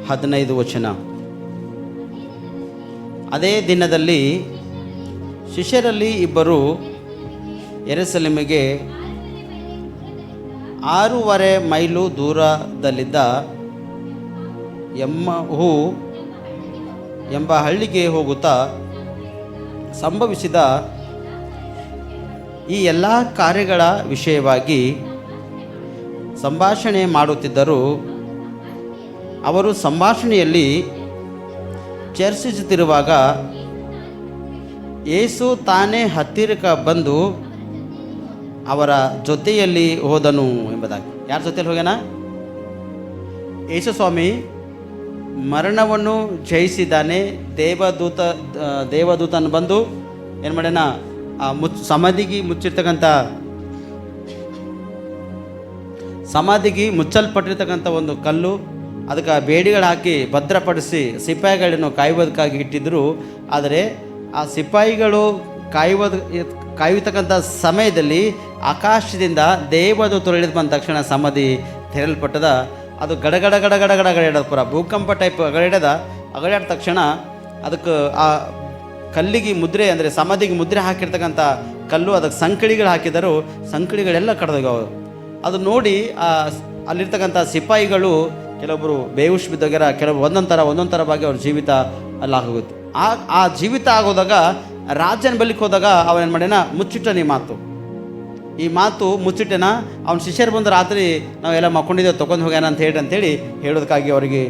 15 ವಚನ. ಅದೇ ದಿನದಲ್ಲಿ ಶಿಷ್ಯರಲ್ಲಿ ಇಬ್ಬರು ಯೆರೂಸಲೇಮಿಗೆ 6.5 ಮೈಲು ದೂರದಲ್ಲಿದ್ದ ಎಮ್ಮಹು ಎಂಬ ಹಳ್ಳಿಗೆ ಹೋಗುತ್ತಾ ಸಂಭವಿಸಿದ ಈ ಎಲ್ಲ ಕಾರ್ಯಗಳ ವಿಷಯವಾಗಿ ಸಂಭಾಷಣೆ ಮಾಡುತ್ತಿದ್ದರು. ಅವರು ಸಂಭಾಷಣೆಯಲ್ಲಿ ಚರ್ಚಿಸುತ್ತಿರುವಾಗ ಯೇಸು ತಾನೇ ಹತ್ತಿರಕ್ಕೆ ಬಂದು ಅವರ ಜೊತೆಯಲ್ಲಿ ಹೋದನು ಎಂಬುದಾಗಿ. ಯಾರ ಜೊತೆಯಲ್ಲಿ ಹೋಗ್ಯಾನ? ಯೇಸು ಸ್ವಾಮಿ ಮರಣವನ್ನು ಜಯಿಸಿದ್ದಾನೆ. ದೇವದೂತನು ಬಂದು ಏನು ಮಾಡ್ಯಾನ? ಸಮಾಧಿಗೆ ಮುಚ್ಚಲ್ಪಟ್ಟಿರ್ತಕ್ಕಂಥ ಒಂದು ಕಲ್ಲು, ಅದಕ್ಕೆ ಬೇಡಿಗಳು ಹಾಕಿ ಭದ್ರಪಡಿಸಿ ಸಿಪಾಯಿಗಳನ್ನು ಕಾಯುವುದಕ್ಕಾಗಿ ಇಟ್ಟಿದ್ದರು. ಆದರೆ ಆ ಸಿಪಾಯಿಗಳು ಕಾಯುತ್ತಕ್ಕಂಥ ಸಮಯದಲ್ಲಿ ಆಕಾಶದಿಂದ ದೇವದೂತರು ಇಳಿದು ಬಂದ ತಕ್ಷಣ ಸಮಾಧಿ ತೆರಲ್ಪಟ್ಟದ. ಅದು ಗಡಗಡ ಗಡಗಡ ಗಡಗಡ ಪೂರ ಭೂಕಂಪ ಟೈಪ್ ಅಗಡ್ಯಾದ ತಕ್ಷಣ ಅದಕ್ಕೆ ಆ ಕಲ್ಲಿಗೆ ಮುದ್ರೆ ಅಂದರೆ ಸಮಾಧಿಗೆ ಮುದ್ರೆ ಹಾಕಿರ್ತಕ್ಕಂಥ ಕಲ್ಲು, ಅದಕ್ಕೆ ಸಂಕಳಿಗಳು ಹಾಕಿದರು, ಸಂಕಳಿಗಳೆಲ್ಲ ಕಡ್ದೋಗ್ಯಾವ. ಅದು ನೋಡಿ ಅಲ್ಲಿರ್ತಕ್ಕಂಥ ಸಿಪಾಯಿಗಳು ಕೆಲವೊಬ್ಬರು ಬೇಹುಷ್ ಬಿದ್ದೋಗ್ಯಾರ, ಕೆಲವರು ಒಂದೊಂದು ಥರ ಭಾಗಿ ಅವ್ರ ಜೀವಿತ ಅಲ್ಲಿ ಆಗೋಗುತ್ತೆ. ಆ ಜೀವಿತ ಆಗೋದಾಗ ರಾಜನ ಬಳಿಗೆ ಹೋದಾಗ ಅವನೇನು ಮಾಡ್ಯಾನ, ಮುಚ್ಚಿಟ್ಟನ ಈ ಮಾತು ಮುಚ್ಚಿಟ್ಟೆನ. ಅವ್ನ ಶಿಷ್ಯರು ಬಂದು ರಾತ್ರಿ ನಾವೆಲ್ಲ ಮಕ್ಕೊಂಡಿದ್ದೇವೆ ತೊಗೊಂಡು ಹೋಗ್ಯಾನ ಅಂತೇಳಿ ಹೇಳೋದಕ್ಕಾಗಿ ಅವರಿಗೆ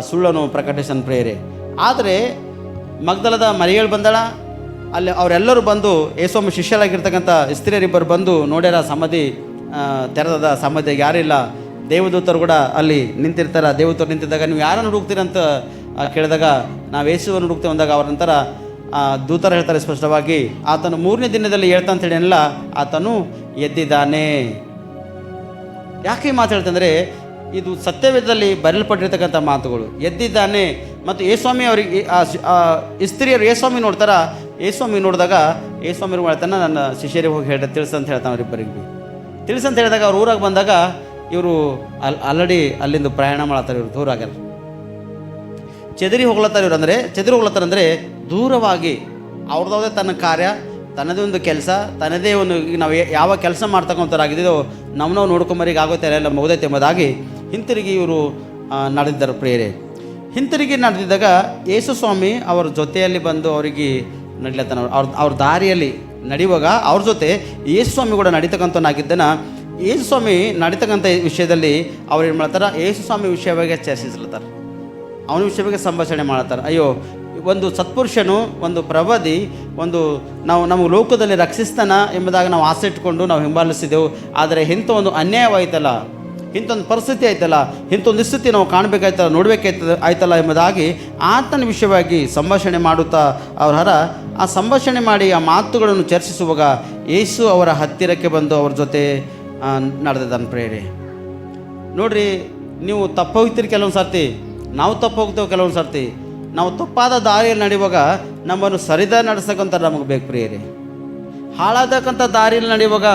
ಸುಳ್ಳನ್ನು ಪ್ರಕಟಿಸನ್ ಪ್ರೇರೆ. ಆದರೆ ಮಗ್ದಲದ ಮರಿಯಳು ಬಂದಳ, ಅಲ್ಲಿ ಅವರೆಲ್ಲರೂ ಬಂದು ಯೇಸು ಶಿಷ್ಯರಾಗಿರ್ತಕ್ಕಂಥ ಸ್ತ್ರೀಯರಿಬ್ಬರು ಬಂದು ನೋಡ್ಯಾರ, ಸಮಾಧಿ ತೆರೆದ, ಸಮಾಧಿಯಾಗಿ ಯಾರಿಲ್ಲ. ದೇವದೂತರು ಕೂಡ ಅಲ್ಲಿ ನಿಂತಿರ್ತಾರೆ. ದೇವದೂತರು ನಿಂತಿದ್ದಾಗ ನೀವು ಯಾರನ್ನು ಹುಡುಕ್ತೀರಂತ ಕೇಳಿದಾಗ ನಾವು ಯೇಸುವನ್ನು ಹುಡುಕ್ತೇವೆ ಅಂದಾಗ ಅವ್ರ ನಂತರ ದೂತರು ಹೇಳ್ತಾರೆ ಸ್ಪಷ್ಟವಾಗಿ, ಆತನು 3ನೇ ದಿನದಲ್ಲಿ ಹೇಳ್ತಾ ಅಂತ ಹೇಳಿಲ್ಲ, ಆತನು ಎದ್ದಿದ್ದಾನೆ. ಯಾಕೆ ಈ ಮಾತು ಹೇಳ್ತಂದರೆ ಇದು ಸತ್ಯವೇದದಲ್ಲಿ ಬರೆಯಲ್ಪಟ್ಟಿರ್ತಕ್ಕಂಥ ಮಾತುಗಳು. ಎದ್ದಿದ್ದಾನೆ. ಮತ್ತು ಯೇಸ್ವಾಮಿ ಅವರಿಗೆ ಸ್ತ್ರೀಯರು ಯೇಸ್ವಾಮಿ ನೋಡ್ತಾರ. ಯೇಸ್ವಾಮಿ ನೋಡಿದಾಗ ಯೇಸ್ವಾಮಿ ಹೇಳ್ತಾನೆ, ನನ್ನ ಶಿಷ್ಯರಿಗೆ ಹೋಗಿ ತಿಳಿಸಂತ ಹೇಳ್ತಾನೆ. ಅವರಿಬ್ಬರಿಗೆ ತಿಳಿಸಂತ ಹೇಳಿದಾಗ ಅವ್ರು ಊರಾಗ ಬಂದಾಗ ಇವರು ಆಲ್ರೆಡಿ ಅಲ್ಲಿಂದ ಪ್ರಯಾಣ ಮಾಡತ್ತಾರೆ. ಇವರು ದೂರ ಆಗ್ಯಾರ, ಚದರಿ ಹೋಗ್ಲತ್ತಾರೆ. ಇವ್ರು ಅಂದರೆ ಚದರಿ ಹೋಗ್ಲತ್ತಾರಂದರೆ ದೂರವಾಗಿ ಅವ್ರದ್ದೇ ತನ್ನ ಕಾರ್ಯ, ತನ್ನದೇ ಒಂದು ಕೆಲಸ, ತನ್ನದೇ ಒಂದು ನಾವು ಯಾವ ಕೆಲಸ ಮಾಡ್ತಕ್ಕಂಥವ್ರಾಗಿದ್ದೋ ನಾವು ನೋಡ್ಕೊಂಬರಿಗೆ ಆಗೋತ್ತೆ ಎಲ್ಲ ಮುಗ್ದೈತೆ ಎಂಬುದಾಗಿ ಹಿಂತಿರುಗಿ ಇವರು ನಡೆದಿದ್ದಾರೆ ಪ್ರೇರೆ. ಹಿಂತಿರುಗಿ ನಡೆದಿದ್ದಾಗ ಯೇಸು ಸ್ವಾಮಿ ಅವ್ರ ಜೊತೆಯಲ್ಲಿ ಬಂದು ಅವರಿಗೆ ನಡಿಲತ್ತಾನ. ಅವ್ರ ದಾರಿಯಲ್ಲಿ ನಡೆಯುವಾಗ ಅವ್ರ ಜೊತೆ ಯೇಸು ಸ್ವಾಮಿ ಕೂಡ ನಡೀತಕ್ಕಂಥವನಾಗಿದ್ದನ. ಯೇಸು ಸ್ವಾಮಿ ನಡೀತಕ್ಕಂಥ ವಿಷಯದಲ್ಲಿ ಅವ್ರು ಏನು ಮಾಡ್ತಾರೆ, ಯೇಸು ಸ್ವಾಮಿ ವಿಷಯವಾಗಿ ಚರ್ಚಿಸ್ಲತ್ತಾರೆ, ಅವನ ವಿಷಯವಾಗಿ ಸಂಭಾಷಣೆ ಮಾಡ್ತಾರೆ. ಅಯ್ಯೋ, ಒಂದು ಸತ್ಪುರುಷನು, ಒಂದು ಪ್ರವಾದಿ, ನಮಗೆ ಲೋಕದಲ್ಲಿ ರಕ್ಷಿಸ್ತಾನ ಎಂಬುದಾಗಿ ನಾವು ಆಸೆ ಇಟ್ಕೊಂಡು ನಾವು ಹಿಂಬಾಲಿಸಿದೆವು. ಆದರೆ ಇಂಥ ಒಂದು ಅನ್ಯಾಯವಾಯ್ತಲ್ಲ, ಇಂಥೊಂದು ಪರಿಸ್ಥಿತಿ ಆಯ್ತಲ್ಲ, ಇಂಥೊಂದು ಸ್ಥಿತಿ ನಾವು ಕಾಣಬೇಕಾಯ್ತಲ್ಲ, ನೋಡಬೇಕಾಯ್ತಲ್ಲ ಎಂಬುದಾಗಿ ಆತನ ವಿಷಯವಾಗಿ ಸಂಭಾಷಣೆ ಮಾಡುತ್ತಾ ಅವರ ಆ ಸಂಭಾಷಣೆ ಮಾಡಿ ಆ ಮಾತುಗಳನ್ನು ಚರ್ಚಿಸುವಾಗ ಯೇಸು ಅವರ ಹತ್ತಿರಕ್ಕೆ ಬಂದು ಅವ್ರ ಜೊತೆ ನಡೆದಿದ್ದಾನೆ ಪ್ರೇರೆ. ನೋಡ್ರಿ, ನೀವು ತಪ್ಪು ಹೋಗ್ತೀರಿ ಕೆಲವೊಂದು ಸರ್ತಿ, ನಾವು ತಪ್ಪು ಹೋಗ್ತೇವೆ ಕೆಲವೊಂದು ಸರ್ತಿ. ನಾವು ತಪ್ಪಾದ ದಾರಿಯಲ್ಲಿ ನಡೆಯುವಾಗ ನಮ್ಮನ್ನು ಸರಿದ ನಡೆಸಕ್ಕಂಥ ನಮಗೆ ಬೇಕು ಪ್ರಿಯರೇ. ಹಾಳಾದಕ್ಕಂಥ ದಾರಿಯಲ್ಲಿ ನಡೆಯುವಾಗ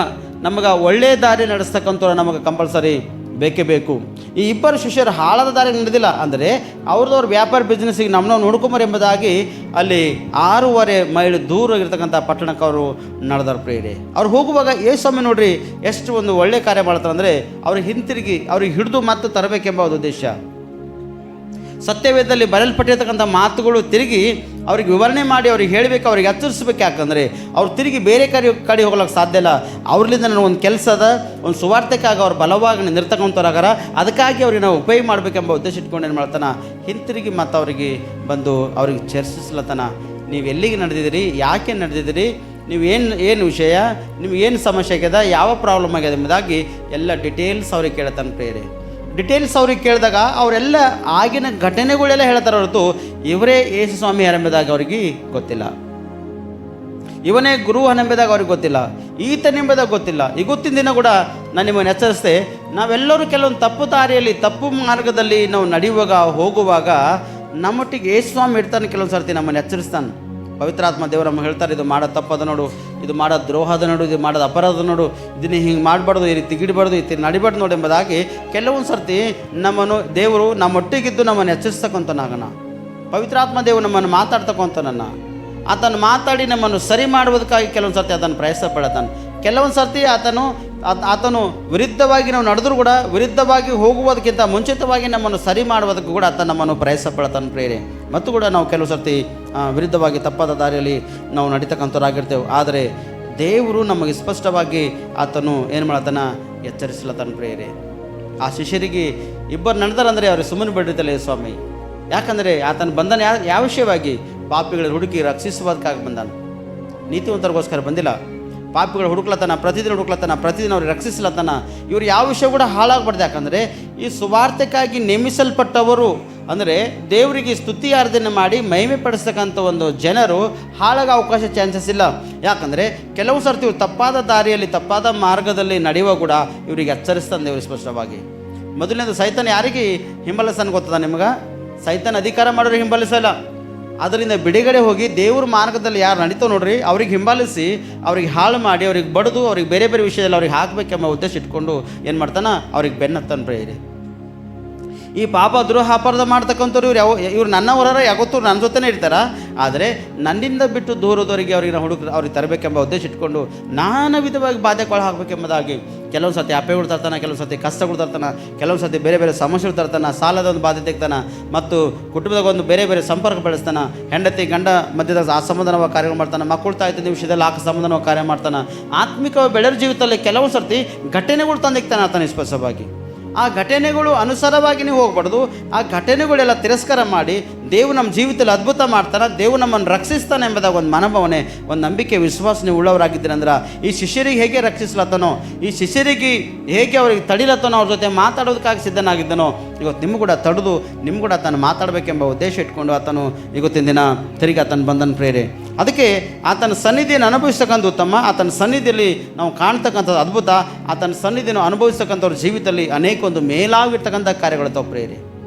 ನಮಗೆ ಒಳ್ಳೆಯ ದಾರಿ ನಡೆಸ್ತಕ್ಕಂಥವ್ರು ನಮಗೆ ಕಂಪಲ್ಸರಿ ಬೇಕೇ ಬೇಕು. ಈ ಇಬ್ಬರು ಶಿಷ್ಯರು ಹಾಳಾದ ದಾರಿ ನಡೆದಿಲ್ಲ ಅಂದರೆ ಅವ್ರದವ್ರ ವ್ಯಾಪಾರ ಬಿಸ್ನೆಸ್ಸಿಗೆ ನಾವು ನೋಡ್ಕೊಂಬರಿ ಎಂಬುದಾಗಿ ಅಲ್ಲಿ 6.5 ಮೈಲ್ ದೂರ ಇರ್ತಕ್ಕಂಥ ಪಟ್ಟಣಕ್ಕೆ ಅವರು ನಡೆದಾರ ಪ್ರಿಯರೇ. ಅವ್ರು ಹೋಗುವಾಗ ಯೇಸ್ವಾಮಿ ನೋಡ್ರಿ ಎಷ್ಟು ಒಂದು ಒಳ್ಳೆ ಕಾರ್ಯ ಮಾಡ್ತಾರೆ ಅಂದರೆ ಅವ್ರಿಗೆ ಹಿಂತಿರುಗಿ ಅವ್ರಿಗೆ ಹಿಡಿದು ಮತ್ತೆ ತರಬೇಕೆಂಬ ಒಂದು ಉದ್ದೇಶ. ಸತ್ಯವೇದದಲ್ಲಿ ಬರೆಯಲ್ಪಟ್ಟಿರ್ತಕ್ಕಂಥ ಮಾತುಗಳು ತಿರುಗಿ ಅವ್ರಿಗೆ ವಿವರಣೆ ಮಾಡಿ ಅವ್ರಿಗೆ ಹೇಳಬೇಕು, ಅವ್ರಿಗೆ ಎಚ್ಚರಿಸ್ಬೇಕು. ಯಾಕಂದರೆ ಅವ್ರು ತಿರುಗಿ ಬೇರೆ ಕಡೆ ಹೋಗ್ಲಿಕ್ಕೆ ಸಾಧ್ಯ ಇಲ್ಲ. ಅವ್ರಲಿಂದ ನನಗೆ ಒಂದು ಕೆಲಸದ ಒಂದು ಸುವಾರ್ಥಕ್ಕಾಗಿ ಅವ್ರು ಬಲವಾಗಿ ನಿರ್ತಕ್ಕಂಥವ್ರಾಗಾರ. ಅದಕ್ಕಾಗಿ ಅವ್ರಿಗೆ ನಾವು ಉಪಯೋಗ ಮಾಡಬೇಕೆಂಬ ಉದ್ದೇಶ ಇಟ್ಕೊಂಡು ಏನು ಮಾಡ್ತಾನೆ, ಹಿಂತಿರುಗಿ ಮತ್ತು ಅವರಿಗೆ ಬಂದು ಅವ್ರಿಗೆ ಚರ್ಚಿಸ್ಲತ್ತಾನ. ನೀವು ಎಲ್ಲಿಗೆ ನಡೆದಿದ್ದೀರಿ, ಯಾಕೆ ನಡೆದಿದ್ದೀರಿ, ನೀವು ಏನು ವಿಷಯ, ನಿಮ್ಗೆ ಏನು ಸಮಸ್ಯೆ ಆಗ್ಯದ, ಯಾವ ಪ್ರಾಬ್ಲಮ್ ಆಗ್ಯದ ಎಂಬುದಾಗಿ ಎಲ್ಲ ಡಿಟೇಲ್ಸ್ ಅವ್ರಿಗೆ ಕೇಳ್ತಾನೆ ಪ್ರೇರೆ. ಡಿಟೇಲ್ಸ್ ಅವ್ರಿಗೆ ಕೇಳಿದಾಗ ಅವರೆಲ್ಲ ಆಗಿನ ಘಟನೆಗಳೆಲ್ಲ ಹೇಳ್ತಾರೆ ಹೊರತು ಇವರೇ ಯೇಸು ಸ್ವಾಮಿ ಯಾರೆಂಬುದಾಗಿ ಅವ್ರಿಗೆ ಗೊತ್ತಿಲ್ಲ. ಇವನೇ ಗುರು ಅನ್ನೆಂಬುದಾಗ ಅವ್ರಿಗೆ ಗೊತ್ತಿಲ್ಲ, ಈತನೆಂಬುದಾಗ ಗೊತ್ತಿಲ್ಲ. ಈ ಗೊತ್ತಿನ ದಿನ ಕೂಡ ನಾನು ನಿಮ್ಮನ್ನು ಎಚ್ಚರಿಸ್ದೆ, ನಾವೆಲ್ಲರೂ ಕೆಲವೊಂದು ತಪ್ಪು ದಾರಿಯಲ್ಲಿ ತಪ್ಪು ಮಾರ್ಗದಲ್ಲಿ ನಾವು ನಡೆಯುವಾಗ ಹೋಗುವಾಗ ನಮ್ಮೊಟ್ಟಿಗೆ ಯೇಸು ಸ್ವಾಮಿ ಇರ್ತಾನೆ. ಕೆಲವೊಂದು ಸರ್ತಿ ನಮ್ಮನ್ನು ಎಚ್ಚರಿಸ್ತಾನೆ. ಪವಿತ್ರಾತ್ಮ ದೇವರು ನಮಗೆ ಹೇಳ್ತಾರೆ, ಇದು ಮಾಡೋ ತಪ್ಪದ ನೋಡು, ಇದು ಮಾಡೋ ದ್ರೋಹದ ನೋಡು, ಇದು ಮಾಡೋದು ಅಪರಾಧ ನೋಡು, ಇದನ್ನ ಹಿಂಗೆ ಮಾಡಬಾರ್ದು, ಈ ರೀತಿ ಗಿಡಬಾರ್ದು, ಈ ರೀತಿ ನಡಿಬಾರ್ದು ನೋಡಿ ಎಂಬುದಾಗಿ ಕೆಲವೊಂದು ಸರ್ತಿ ನಮ್ಮನ್ನು ದೇವರು ನಮ್ಮೊಟ್ಟಿಗಿದ್ದು ನಮ್ಮನ್ನು ಎಚ್ಚರಿಸ್ತಕ್ಕಂಥನಾಗಣ. ಪವಿತ್ರಾತ್ಮ ದೇವರು ನಮ್ಮನ್ನು ಮಾತಾಡ್ತಕ್ಕಂಥನನ್ನು, ಆತನು ಮಾತಾಡಿ ನಮ್ಮನ್ನು ಸರಿ ಮಾಡುವುದಕ್ಕಾಗಿ ಕೆಲವೊಂದು ಸರ್ತಿ ಅದನ್ನು ಪ್ರಯಾಸ ಪಡ್ತಾನೆ. ಕೆಲವೊಂದು ಸರ್ತಿ ಆತನು ವಿರುದ್ಧವಾಗಿ ನಾವು ನಡೆದರೂ ಕೂಡ ವಿರುದ್ಧವಾಗಿ ಹೋಗುವುದಕ್ಕಿಂತ ಮುಂಚಿತವಾಗಿ ನಮ್ಮನ್ನು ಸರಿ ಮಾಡುವುದಕ್ಕೂ ಕೂಡ ಆತ ನಮ್ಮನ್ನು ಪ್ರಯಾಸ ಪಡ್ತಾನೆ ಪ್ರೇರೆ. ಮತ್ತು ಕೂಡ ನಾವು ಕೆಲವು ಸರ್ತಿ ವಿರುದ್ಧವಾಗಿ ತಪ್ಪಾದ ದಾರಿಯಲ್ಲಿ ನಾವು ನಡೀತಕ್ಕಂಥವ್ರಾಗಿರ್ತೇವೆ. ಆದರೆ ದೇವರು ನಮಗೆ ಸ್ಪಷ್ಟವಾಗಿ ಆತನು ಏನು ಮಾಡತ್ತಾನ, ಎಚ್ಚರಿಸ್ಲತ್ತಾನ ಪ್ರೇರೆ. ಆ ಶಿಷ್ಯರಿಗೆ ಇಬ್ಬರು ನಡೆದಾರಂದರೆ ಅವ್ರಿಗೆ ಸುಮ್ಮನೆ ಬಿಟ್ಟಿರ್ತಲ್ಲ ಸ್ವಾಮಿ. ಯಾಕಂದರೆ ಆತನ ಬಂಧನ ಯಾವ ವಿಷಯವಾಗಿ, ಪಾಪಿಗಳ ಹುಡುಕಿ ರಕ್ಷಿಸುವುದಕ್ಕಾಗಿ ಬಂದಾನ, ನೀತಿವಂತರಿಗೋಸ್ಕರ ಬಂದಿಲ್ಲ. ಪಾಪಿಗಳು ಹುಡುಕ್ಲತ್ತಾನ, ಪ್ರತಿದಿನ ಅವ್ರಿಗೆ ರಕ್ಷಿಸ್ಲತ್ತಾನ. ಇವರು ಯಾವ ವಿಷಯ ಕೂಡ ಹಾಳಾಗಬಾರ್ದು. ಯಾಕಂದರೆ ಈ ಸುವಾರ್ತೆಗಾಗಿ ನೇಮಿಸಲ್ಪಟ್ಟವರು ಅಂದರೆ ದೇವರಿಗೆ ಸ್ತುತಿಯಾರ್ಧನೆ ಮಾಡಿ ಮಹಿಮೆ ಪಡಿಸ್ತಕ್ಕಂಥ ಒಂದು ಜನರು ಹಾಳಾಗ ಅವಕಾಶ ಚಾನ್ಸಸ್ ಇಲ್ಲ. ಯಾಕಂದರೆ ಕೆಲವು ಸರ್ತಿ ಇವರು ತಪ್ಪಾದ ದಾರಿಯಲ್ಲಿ ತಪ್ಪಾದ ಮಾರ್ಗದಲ್ಲಿ ನಡೆಯುವ ಕೂಡ ಇವರಿಗೆ ಎಚ್ಚರಿಸ್ತಾನೆ ದೇವರು ಸ್ಪಷ್ಟವಾಗಿ. ಮೊದಲನೇದು ಸೈತಾನ ಯಾರಿಗೆ ಹಿಂಬಲಿಸ್ತಾನೆ ಗೊತ್ತದ ನಿಮ್ಗೆ? ಸೈತಾನ ಅಧಿಕಾರ ಮಾಡೋರಿಗೆ ಹಿಂಬಲಿಸಲ್ಲ. ಅದರಿಂದ ಬಿಡುಗಡೆ ಹೋಗಿ ದೇವ್ರ ಮಾರ್ಗದಲ್ಲಿ ಯಾರು ನಡೀತಾವೆ ನೋಡ್ರಿ, ಅವ್ರಿಗೆ ಹಿಂಬಾಲಿಸಿ ಅವ್ರಿಗೆ ಹಾಳು ಮಾಡಿ ಅವ್ರಿಗೆ ಬಡಿದು ಅವ್ರಿಗೆ ಬೇರೆ ಬೇರೆ ವಿಷಯದಲ್ಲಿ ಅವ್ರಿಗೆ ಹಾಕಬೇಕೆಂಬ ಉದ್ದೇಶ ಇಟ್ಕೊಂಡು ಏನು ಮಾಡ್ತಾನೆ, ಅವ್ರಿಗೆ ಬೆನ್ನತ್ತಾನೆ ಪ್ರೇರೆ. ಈ ಪಾಪ ದ್ರೋಹ ಅಪರಾಧ ಮಾಡ್ತಕ್ಕಂಥವ್ರು ಇವ್ರು ನನ್ನವರ ಯಾವತ್ತೂ ನನ್ನ ಜೊತೆನೇ ಇರ್ತಾರ. ಆದರೆ ನನ್ನಿಂದ ಬಿಟ್ಟು ದೂರದವರಿಗೆ ಅವ್ರಿಗೆ ಅವ್ರಿಗೆ ತರಬೇಕೆಂಬ ಉದ್ದೇಶ ಇಟ್ಕೊಂಡು ನಾನಾ ವಿಧವಾಗಿ ಬಾಧೆಗಳು ಹಾಕಬೇಕೆಂಬುದಾಗಿ ಕೆಲವೊಂದು ಸತಿ ಅಪ್ಪೆಗಳು ತರ್ತಾನೆ, ಕೆಲವೊಂದು ಸತಿ ಕಷ್ಟಗಳು ತರ್ತಾನೆ, ಕೆಲವೊಂದು ಸತಿ ಬೇರೆ ಬೇರೆ ಸಮಸ್ಯೆಗಳು ತರ್ತಾನೆ, ಸಾಲದ ಒಂದು ಬಾಧೆ ತೆಗ್ತಾನೆ, ಮತ್ತು ಕುಟುಂಬದಾಗ ಒಂದು ಬೇರೆ ಬೇರೆ ಸಂಪರ್ಕ ಬೆಳೆಸ್ತಾನೆ, ಹೆಂಡತಿ ಗಂಡ ಮಧ್ಯದಾಗ ಅಸಮಾಧಾನವಾಗಿ ಕಾರ್ಯಗಳು ಮಾಡ್ತಾನೆ, ಮಕ್ಕಳು ತಾಯ್ತಿದ್ದ ವಿಷಯದಲ್ಲಿ ಸಮಾಧಾನವಾಗಿ ಕಾರ್ಯ ಮಾಡ್ತಾನೆ. ಆತ್ಮಿಕವಾಗಿ ಬೆಳೆದ ಜೀವಿತದಲ್ಲಿ ಕೆಲವೊಂದು ಸರ್ತಿ ಘಟನೆಗಳು ತಂದಿಕ್ತಾನೆ ಆತನ ಸ್ಪಷ್ಟವಾಗಿ. ಆ ಘಟನೆಗಳು ಅನುಸಾರವಾಗಿ ನೀವು ಹೋಗ್ಬಾರ್ದು. ಆ ಘಟನೆಗಳೆಲ್ಲ ತಿರಸ್ಕಾರ ಮಾಡಿ ದೇವರು ನಮ್ಮ ಜೀವಿತದಲ್ಲಿ ಅದ್ಭುತ ಮಾಡ್ತಾನೆ, ದೇವರು ನಮ್ಮನ್ನು ರಕ್ಷಿಸ್ತಾನೆ ಎಂಬುದಾಗ ಒಂದು ಮನೋಭಾವನೆ, ಒಂದು ನಂಬಿಕೆ, ವಿಶ್ವಾಸ ನೀವು ಉಳ್ಳವರಾಗಿದ್ದೀರಂದ್ರೆ ಈ ಶಿಷ್ಯರಿಗೆ ಹೇಗೆ ರಕ್ಷಿಸ್ಲತ್ತನೋ, ಈ ಶಿಷ್ಯರಿಗೆ ಹೇಗೆ ಅವ್ರಿಗೆ ತಡಿಲತ್ತನೋ, ಅವ್ರ ಜೊತೆ ಮಾತಾಡೋದಕ್ಕಾಗಿ ಸಿದ್ಧನಾಗಿದ್ದನೋ, ಇವತ್ತು ನಿಮ್ಗೆ ಕೂಡ ತಡೆದು ನಿಮ್ಗೆ ಕೂಡ ಆತನು ಮಾತಾಡಬೇಕೆಂಬ ಉದ್ದೇಶ ಇಟ್ಕೊಂಡು ಆತನು ಇವತ್ತಿನ ದಿನ ತಿರುಗಿ ಆತನು ಬಂದನು ಪ್ರೇರೆ. ಅದಕ್ಕೆ ಆತನ ಸನ್ನಿಧಿಯನ್ನು ಅನುಭವಿಸ್ತಕ್ಕಂಥ ಉತ್ತಮ, ಆತನ ಸನ್ನಿಧಿಯಲ್ಲಿ ನಾವು ಕಾಣ್ತಕ್ಕಂಥದ್ದು ಅದ್ಭುತ, ಆತನ ಸನ್ನಿಧಿಯನ್ನು ಅನುಭವಿಸ್ತಕ್ಕಂಥವ್ರ ಜೀವಿತದಲ್ಲಿ ಅನೇಕ ಒಂದು ಮೇಲಾಗಿರ್ತಕ್ಕಂಥ ಕಾರ್ಯಗಳು ತಾವು ಪ್ರೇರಿ,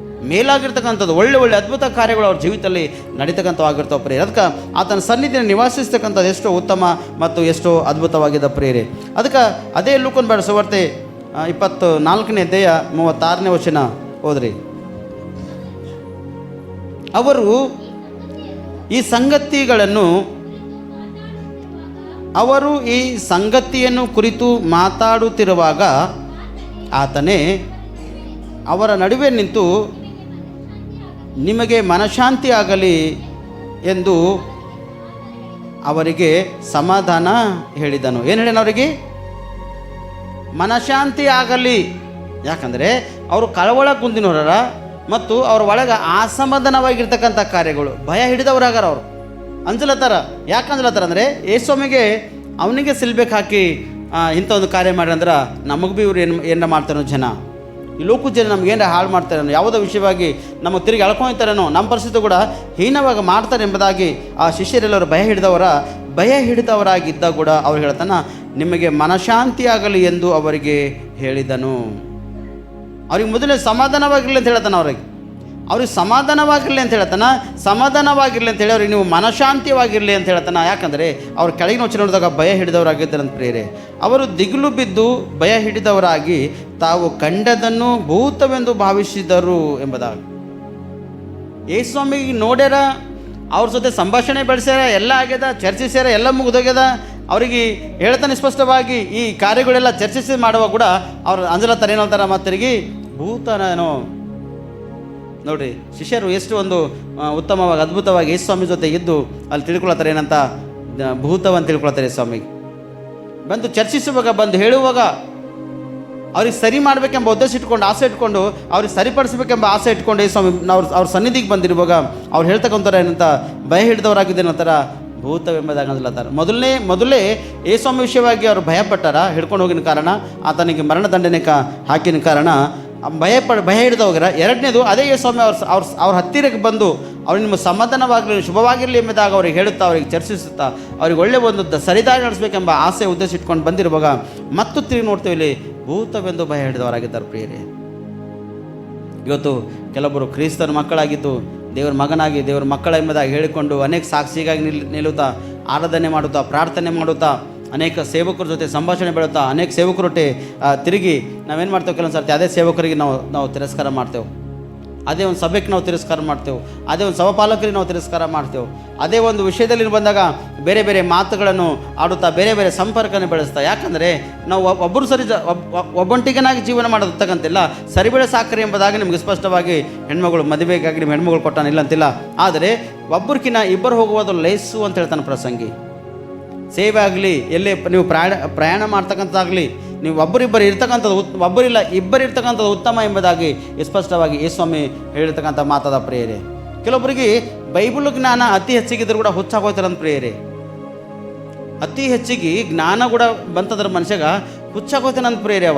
ಮೇಲಾಗಿರ್ತಕ್ಕಂಥದ್ದು ಒಳ್ಳೆ ಒಳ್ಳೆ ಅದ್ಭುತ ಕಾರ್ಯಗಳು ಅವ್ರ ಜೀವಿತದಲ್ಲಿ ನಡೀತಕ್ಕಂಥವಾಗಿರ್ತಾವೆ ಪ್ರೇರಿ. ಅದಕ್ಕೆ ಆತನ ಸನ್ನಿಧಿಯನ್ನು ನಿವಾಸಿಸ್ತಕ್ಕಂಥದ್ದು ಎಷ್ಟೋ ಉತ್ತಮ ಮತ್ತು ಎಷ್ಟೋ ಅದ್ಭುತವಾಗಿದೆ ಪ್ರೇರಿ. ಅದಕ್ಕೆ ಅದೇ ಲೂಕನ ಬೇಡ ಸುವಾರ್ತೆ 24ನೇ ಅಧ್ಯಾಯ 36ನೇ ವಚನ ಹೋದ್ರಿ. ಅವರು ಈ ಸಂಗತಿಯನ್ನು ಕುರಿತು ಮಾತಾಡುತ್ತಿರುವಾಗ ಆತನೇ ಅವರ ನಡುವೆ ನಿಂತು ನಿಮಗೆ ಮನಃಶಾಂತಿ ಆಗಲಿ ಎಂದು ಅವರಿಗೆ ಸಮಾಧಾನ ಹೇಳಿದನು. ಏನು ಹೇಳಿದ ಅವರಿಗೆ? ಮನಃಶಾಂತಿ ಆಗಲಿ. ಯಾಕಂದರೆ ಅವರು ಕಳವಳ ಕುಂದಿನವರ ಮತ್ತು ಅವ್ರ ಒಳಗೆ ಅಸಮಾಧಾನವಾಗಿರ್ತಕ್ಕಂಥ ಕಾರ್ಯಗಳು, ಭಯ ಹಿಡಿದವರಾಗಾರ, ಅವರು ಅಂಜಲತ್ತಾರ. ಯಾಕೆ ಅಂಜಲತ್ತಾರ ಅಂದರೆ ಯೇಸುವಿಗೆ ಅವನಿಗೆ ಸಿಲ್ಬೇಕು ಹಾಕಿ ಇಂಥ ಒಂದು ಕಾರ್ಯ ಮಾಡ್ರಂದ್ರೆ ನಮಗೆ ಭೀ ಇವ್ರು ಏನಾರ ಮಾಡ್ತಾರೋ, ಜನ ಈ ಲೋಕ ಜನ ನಮ್ಗೆ ಏನಾರ ಹಾಳು ಮಾಡ್ತಾರೇನೋ, ಯಾವುದೋ ವಿಷಯವಾಗಿ ನಮಗೆ ತಿರುಗಿ ಎಳ್ಕೊಳ್ತಾರೇನೋ, ನಮ್ಮ ಪರಿಸ್ಥಿತಿ ಕೂಡ ಹೀನವಾಗಿ ಮಾಡ್ತಾರೆ ಎಂಬುದಾಗಿ ಆ ಶಿಷ್ಯರೆಲ್ಲವರು ಭಯ ಹಿಡಿದವರಾಗಿದ್ದ ಕೂಡ ಅವ್ರು ಹೇಳ್ತಾನ ನಿಮಗೆ ಮನಃಶಾಂತಿ ಆಗಲಿ ಎಂದು ಅವರಿಗೆ ಹೇಳಿದನು. ಅವ್ರಿಗೆ ಮೊದಲೇ ಸಮಾಧಾನವಾಗಿರಲಿ ಅಂತ ಹೇಳ್ತಾನೆ. ಅವ್ರಿಗೆ ಸಮಾಧಾನವಾಗಿರಲಿ ಅಂತ ಹೇಳ್ತಾನೆ. ಸಮಾಧಾನವಾಗಿರಲಿ ಅಂತ ಹೇಳಿ ಅವ್ರಿಗೆ ನೀವು ಮನಃಶಾಂತಿಯಾಗಿರಲಿ ಅಂತ ಹೇಳ್ತಾನೆ. ಯಾಕಂದರೆ ಅವ್ರು ಕೆಳಗಿನ ವಚನ ನೋಡಿದಾಗ ಭಯ ಹಿಡಿದವರಾಗಿದ್ದಾರಂತ ಪ್ರೇರೆ. ಅವರು ದಿಗಿಲು ಬಿದ್ದು ಭಯ ಹಿಡಿದವರಾಗಿ ತಾವು ಕಂಡದನ್ನು ಭೂತವೆಂದು ಭಾವಿಸಿದರು ಎಂಬುದಾಗಿ. ಯೇಸುಸ್ವಾಮಿಗೆ ನೋಡ್ಯಾರ, ಅವ್ರ ಜೊತೆ ಸಂಭಾಷಣೆ ಬೆಳೆಸ್ಯಾರ, ಎಲ್ಲ ಆಗ್ಯದ, ಚರ್ಚಿಸ್ಯಾರ, ಎಲ್ಲ ಮುಗಿದೋಗ್ಯದ. ಅವರಿಗೆ ಹೇಳ್ತಾನೆ ಸ್ಪಷ್ಟವಾಗಿ ಈ ಕಾರ್ಯಗಳೆಲ್ಲ ಚರ್ಚಿಸಿ ಮಾಡುವಾಗ ಕೂಡ ಅವ್ರು ಅಂಜಲತ್ತಾರೆ. ಏನು ಅಂತಾರೆ ಮತ್ತಿರಿಗೆ ಭೂತನೋ ನೋಡ್ರಿ. ಶಿಷ್ಯರು ಎಷ್ಟು ಒಂದು ಉತ್ತಮವಾಗಿ ಅದ್ಭುತವಾಗಿ ಯೇಸುಸ್ವಾಮಿ ಜೊತೆ ಇದ್ದು ಅಲ್ಲಿ ತಿಳ್ಕೊಳ್ತಾರೆ ಏನಂತ, ಭೂತವಂತ ತಿಳ್ಕೊಳ್ತಾರೆ. ಸ್ವಾಮಿಗೆ ಬಂದು ಚರ್ಚಿಸುವಾಗ, ಬಂದು ಹೇಳುವಾಗ ಅವ್ರಿಗೆ ಸರಿ ಮಾಡಬೇಕೆಂಬ ಉದ್ದೇಶ ಇಟ್ಕೊಂಡು, ಆಸೆ ಇಟ್ಕೊಂಡು, ಅವ್ರಿಗೆ ಸರಿಪಡಿಸ್ಬೇಕೆಂಬ ಆಸೆ ಇಟ್ಕೊಂಡು ಯೇಸುಸ್ವಾಮಿ ಅವ್ರ ಸನ್ನಿಧಿಗೆ ಬಂದಿರುವಾಗ ಅವ್ರು ಹೇಳ್ತಕ್ಕಂಥವ್ರು ಏನಂತ, ಭಯ ಹಿಡಿದವರಾಗಿದೆ ನಂತರ ಭೂತವೆಂಬುದಾಗಿ ಅಂಜಲತ್ತಾರ. ಮೊದಲೇ ಯೇಸುಸ್ವಾಮಿ ವಿಷಯವಾಗಿ ಅವರು ಭಯಪಟ್ಟಾರ. ಹಿಡ್ಕೊಂಡು ಹೋಗಿನ ಕಾರಣ, ಆತನಿಗೆ ಮರಣದಂಡನೆ ಹಾಕಿನ ಕಾರಣ ಭಯ ಹಿಡಿದೋಗ್ಯಾರ. ಎರಡನೇದು ಅದೇ ಯೇಸುಸ್ವಾಮಿ ಅವ್ರ ಹತ್ತಿರಕ್ಕೆ ಬಂದು ಅವ್ರಿಗೆ ನಿಮ್ಮ ಸಮಾಧಾನವಾಗಲಿ, ಶುಭವಾಗಿರಲಿ ಎಂಬುದಾಗ ಅವ್ರಿಗೆ ಹೇಳುತ್ತಾ, ಅವ್ರಿಗೆ ಚರ್ಚಿಸುತ್ತಾ, ಅವ್ರಿಗೆ ಒಳ್ಳೆ ಒಂದು ಸರಿದಾರಿ ನಡೆಸಬೇಕೆಂಬ ಆಸೆ ಉದ್ದೇಶ ಇಟ್ಕೊಂಡು ಬಂದಿರುವಾಗ ಮತ್ತು ತಿರುಗಿ ನೋಡ್ತೀವಿ ಇಲ್ಲಿ ಭೂತವೆಂದು ಭಯ ಹಿಡಿದವರಾಗಿದ್ದಾರೆ ಪ್ರಿಯರೇ. ಇವತ್ತು ಕೆಲವೊಬ್ಬರು ಕ್ರಿಸ್ತನ ಮಕ್ಕಳಾಗಿದ್ದು ದೇವರ ಮಗನಾಗಿ ದೇವರ ಮಕ್ಕಳ ಎಂಬುದಾಗಿ ಹೇಳಿಕೊಂಡು ಅನೇಕ ಸಾಕ್ಷಿಗಾಗಿ ನಿಲ್ಲುತ್ತಾ, ಆರಾಧನೆ ಮಾಡುತ್ತಾ, ಪ್ರಾರ್ಥನೆ ಮಾಡುತ್ತಾ, ಅನೇಕ ಸೇವಕರ ಜೊತೆ ಸಂಭಾಷಣೆ ಬೆಳುತ್ತಾ, ಅನೇಕ ಸೇವಕರೊಟ್ಟೆ ತಿರುಗಿ ನಾವೇನು ಮಾಡ್ತೇವೆ, ಕೆಲವೊಂದು ಸರ್ತಿ ಅದೇ ಸೇವಕರಿಗೆ ನಾವು ತಿರಸ್ಕಾರ ಮಾಡ್ತೇವೆ, ಅದೇ ಒಂದು ಸಭೆಗೆ ನಾವು ತಿರಸ್ಕಾರ ಮಾಡ್ತೇವೆ, ಅದೇ ಒಂದು ಸಭಾಪಾಲಕರಿಗೆ ನಾವು ತಿರಸ್ಕಾರ ಮಾಡ್ತೇವೆ. ಅದೇ ಒಂದು ವಿಷಯದಲ್ಲಿ ಬಂದಾಗ ಬೇರೆ ಬೇರೆ ಮಾತುಗಳನ್ನು ಆಡುತ್ತಾ, ಬೇರೆ ಬೇರೆ ಸಂಪರ್ಕನ ಬೆಳೆಸ್ತಾ. ಯಾಕಂದರೆ ನಾವು ಒಬ್ಬರು ಒಬ್ಬೊಂಟಿಗನಾಗಿ ಜೀವನ ಮಾಡೋದಕ್ಕಂತಿಲ್ಲ, ಸರಿಬೇಳೆ ಸಾಕ್ರಿ ಎಂಬುದಾಗಿ ನಿಮಗೆ ಸ್ಪಷ್ಟವಾಗಿ ಹೆಣ್ಮಗಳು ಮದುವೆಗಾಗಿ ನಿಮ್ಮ ಹೆಣ್ಮಗಳು ಕೊಟ್ಟಾನಿಲ್ಲ ಅಂತಿಲ್ಲ. ಆದರೆ ಒಬ್ಬರಿಗಿನ್ನ ಇಬ್ಬರು ಹೋಗುವುದು ಲೇಸು ಅಂತ ಹೇಳ್ತಾನೆ ಪ್ರಸಂಗಿ. ಸೇವೆ ಆಗಲಿ, ಎಲ್ಲೇ ನೀವು ಪ್ರಯಾಣ ಮಾಡ್ತಕ್ಕಂಥದ್ದಾಗಲಿ, ನೀವು ಒಬ್ಬರಿಬ್ಬರು ಇರ್ತಕ್ಕಂಥದ್ದು ಒಬ್ಬರಿಲ್ಲ ಇಬ್ಬರು ಇರ್ತಕ್ಕಂಥದ್ದು ಉತ್ತಮ ಎಂಬುದಾಗಿ ಸ್ಪಷ್ಟವಾಗಿ ಯೇಸುಸ್ವಾಮಿ ಹೇಳಿರ್ತಕ್ಕಂಥ ಮಾತಾದ ಪ್ರಿಯರೇ. ಕೆಲವೊಬ್ಬರಿಗೆ ಬೈಬಲ್ ಜ್ಞಾನ ಅತಿ ಹೆಚ್ಚಿಗಿದ್ರು ಕೂಡ ಹುಚ್ಚಾಗೋಯ್ತಾರಂತ ಪ್ರಿಯರೇ. ಅತಿ ಹೆಚ್ಚಿಗೆ ಜ್ಞಾನ ಕೂಡ ಬಂತದ್ರ ಮನುಷ್ಯಗ ಹುಚ್ಚಾಗೋಯ್ತಾನಂತ ಪ್ರಿಯರೇ.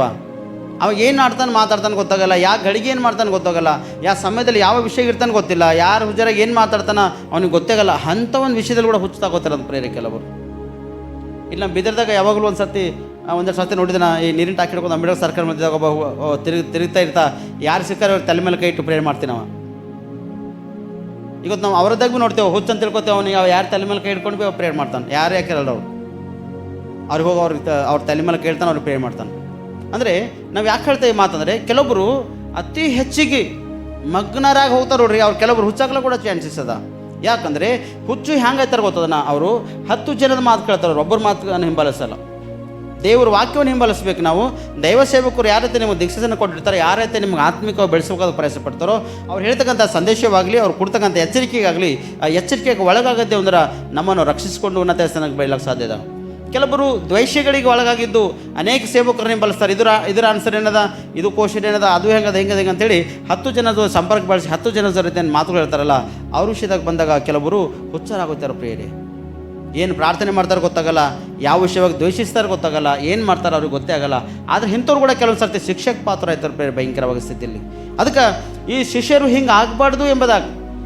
ಅವ ಏನು ಆಡ್ತಾನೆ ಮಾತಾಡ್ತಾನೆ ಗೊತ್ತಾಗಲ್ಲ, ಯಾವ ಗಳಿಗೆ ಏನು ಮಾಡ್ತಾನೆ ಗೊತ್ತಾಗಲ್ಲ, ಯಾವ ಸಮಯದಲ್ಲಿ ಯಾವ ವಿಷಯ ಇರ್ತಾನೆ ಗೊತ್ತಿಲ್ಲ, ಯಾರು ಹುಜಾರಾಗಿ ಏನು ಮಾತಾಡ್ತಾನೆ ಅವನಿಗೆ ಗೊತ್ತಾಗಲ್ಲ. ಅಂಥ ಒಂದು ವಿಷಯದಲ್ಲಿ ಕೂಡ ಹುಚ್ಚಾಗೋತಾರಂತ ಪ್ರಿಯರೇ ಕೆಲವರು. ಇಲ್ಲ ಬಿದರ್ದಾಗ ಯಾವಾಗಲೂ ಒಂದೆರಡು ಸರ್ತಿ ನೋಡಿದ ಈ ನೀರಿನ ಟಾಕಿ ಹಿಡ್ಕೊಂಡು ಅಂಬೇಡ್ಕರ್ ಸರ್ಕಾರ ಮಧ್ಯದಾಗ ಒಬ್ಬ ತಿರುಗ್ತಾ ಇರ್ತಾ, ಯಾರು ಸಿಕ್ಕಾರೆ ಅವ್ರು ತಲೆ ಮೇಲೆ ಕೈ ಇಟ್ಟು ಪ್ರೇಯರ್ ಮಾಡ್ತೀವಿ ನಾವು. ಇವತ್ತು ನಾವು ಅವರದಾಗ ಭೀ ನೋಡ್ತೇವೆ, ಹುಚ್ಚು ಅಂತ ತಿಳ್ಕೊತೇವೆ. ಅವನಿಗೆ ಯಾರು ತಲೆ ಮೇಲೆ ಕೈ ಹಿಡ್ಕೊಂಡು ಭೀ ಅವ್ರು ಪ್ರೇಯರ್ ಮಾಡ್ತಾನೆ. ಯಾರು ಯಾಕಿರಲ್ಲ ಅವ್ರಿಗೆ ಹೋಗಿ ಅವ್ರ ತಲೆ ಮೇಲೆ ಕೈ ಇಡ್ತಾನೆ, ಅವ್ರಿಗೆ ಪ್ರೇಯರ್ ಮಾಡ್ತಾನೆ. ಅಂದರೆ ನಾವು ಯಾಕೆ ಹೇಳ್ತೇವೆ ಮಾತಂದರೆ, ಕೆಲವೊಬ್ಬರು ಅತಿ ಹೆಚ್ಚಿಗೆ ಮಗ್ನರಾಗಿ ಹೋಗ್ತಾರೆ ನೋಡ್ರಿ. ಅವ್ರು ಕೆಲವರು ಹುಚ್ಚಾಗ್ಲೂ ಕೂಡ ಚಾನ್ಸಸ್ ಅದ. ಯಾಕಂದರೆ ಹುಚ್ಚು ಹ್ಯಾಂಗೆ ಆಯ್ತಾರೆ ಗೊತ್ತದನ, ಅವರು 10 ಜನದ ಮಾತು ಕೇಳ್ತಾರೆ, ಒಬ್ಬರ ಮಾತನ್ನು ಹಿಂಬಾಲಿಸಲ್ಲ. ದೇವ್ರ ವಾಕ್ಯವನ್ನು ಹಿಂಬಾಲಿಸ್ಬೇಕು ನಾವು. ದೈವ ಸೇವಕರು ಯಾರೈತೆ ನಿಮಗೆ ದೀಕ್ಷೆಯನ್ನು ಕೊಟ್ಟಿರ್ತಾರೆ, ಯಾರೈತೆ ನಿಮ್ಗೆ ಆತ್ಮಿಕವಾಗಿ ಬೆಳೆಸಬೇಕಾದ ಪ್ರಯಾಸ ಪಡ್ತಾರೋ ಅವ್ರು ಹೇಳ್ತಕ್ಕಂಥ ಸಂದೇಶವಾಗಲಿ, ಅವ್ರು ಕೊಡ್ತಕ್ಕಂಥ ಎಚ್ಚರಿಕೆಗಾಗಲಿ, ಆ ಎಚ್ಚರಿಕೆಗೆ ಒಳಗಾಗದ್ದೆ ಅಂದ್ರೆ ನಮ್ಮನ್ನು ರಕ್ಷಿಸಿಕೊಂಡು ಉನ್ನತ ಸ್ಥಾನಕ್ಕೆ ಬೆಳೀಲಿಕ್ಕೆ ಸಾಧ್ಯ ಇದೆ. ಕೆಲವರು ದ್ವೇಷಗಳಿಗೆ ಒಳಗಾಗಿದ್ದು ಅನೇಕ ಸೇವಕರನ್ನ ಹಿಂಬಾಲಿಸ್ತಾರೆ. ಇದರ ಆನ್ಸರ್ ಏನದ, ಇದು ಕ್ವಶನ್ ಏನದ, ಅದು ಹೆಂಗದ ಹೆಂಗದ ಅಂತೇಳಿ 10 ಜನದ ಸಂಪರ್ಕ ಬಳಸಿ 10 ಜನದ ರೀತಿಯ ಮಾತುಗಳು ಹೇಳ್ತಾರಲ್ಲ, ಅವ್ರ ವಿಷಯದಾಗ ಬಂದಾಗ ಕೆಲವರು ಹುಚ್ಚರಾಗುತ್ತಾರೆ ಪ್ರಿಯರೇ. ಏನು ಪ್ರಾರ್ಥನೆ ಮಾಡ್ತಾರೆ ಗೊತ್ತಾಗಲ್ಲ, ಯಾವ ವಿಷಯವಾಗಿ ದ್ವೇಷಿಸ್ತಾರೆ ಗೊತ್ತಾಗಲ್ಲ, ಏನು ಮಾಡ್ತಾರೆ ಅವ್ರಿಗೆ ಗೊತ್ತೇ ಆಗಲ್ಲ. ಆದರೆ ಇಂಥವ್ರು ಕೂಡ ಕೆಲವೊಂದು ಸರ್ತಿ ಶಿಕ್ಷಕ ಪಾತ್ರ ಆಯ್ತಾರೆ ಪ್ರಿಯರೇ ಭಯಂಕರವಾಗಿ ಸ್ಥಿತಿಯಲ್ಲಿ. ಅದಕ್ಕೆ ಈ ಶಿಷ್ಯರು ಹಿಂಗೆ ಆಗಬಾರ್ದು ಎಂಬುದಾಗ,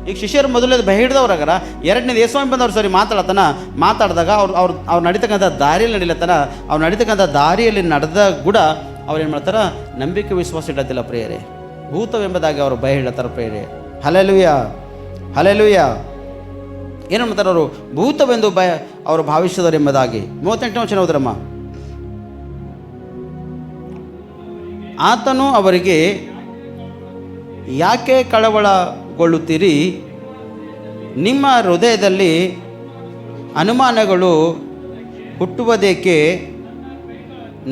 ಈಗ ಶಿಷ್ಯರು ಮೊದಲನೇದು ಭಯ ಹಿಡಿದವ್ರಾಗಾರ, ಎರಡನೇದು ಯೇಸುಸ್ವಾಮಿ ಬಂದವ್ರು ಸರಿ ಮಾತಾಡಿದಾಗ ಅವ್ರು ನಡೀತಕ್ಕಂಥ ದಾರಿಯಲ್ಲಿ ನಡಿಲತ್ತನ, ಅವ್ರು ನಡೀತಕ್ಕಂಥ ದಾರಿಯಲ್ಲಿ ನಡೆದಾಗ ಕೂಡ ಅವ್ರು ಏನು ಮಾಡ್ತಾರೆ, ನಂಬಿಕೆ ವಿಶ್ವಾಸ ಇಡತ್ತಿಲ್ಲ ಪ್ರಿಯರೇ, ಭೂತವೆಂಬುದಾಗಿ ಅವರು ಭಯ ಹಿಡತ್ತಾರ ಪ್ರಿಯರೇ. Hallelujah hallelujah. ಏನು ಮಾಡ್ತಾರೆ ಅವರು, ಭೂತವೆಂದು ಅವರು ಭಾವಿಸಿದವರು ಎಂಬುದಾಗಿ. 38ನೇ ವಚನ ಓದ್ರಮ್ಮ. ಆತನು ಅವರಿಗೆ, ಯಾಕೆ ಕಳವಳಗೊಳ್ಳುತ್ತೀರಿ, ನಿಮ್ಮ ಹೃದಯದಲ್ಲಿ ಅನುಮಾನಗಳು ಹುಟ್ಟುವುದೇಕೆ,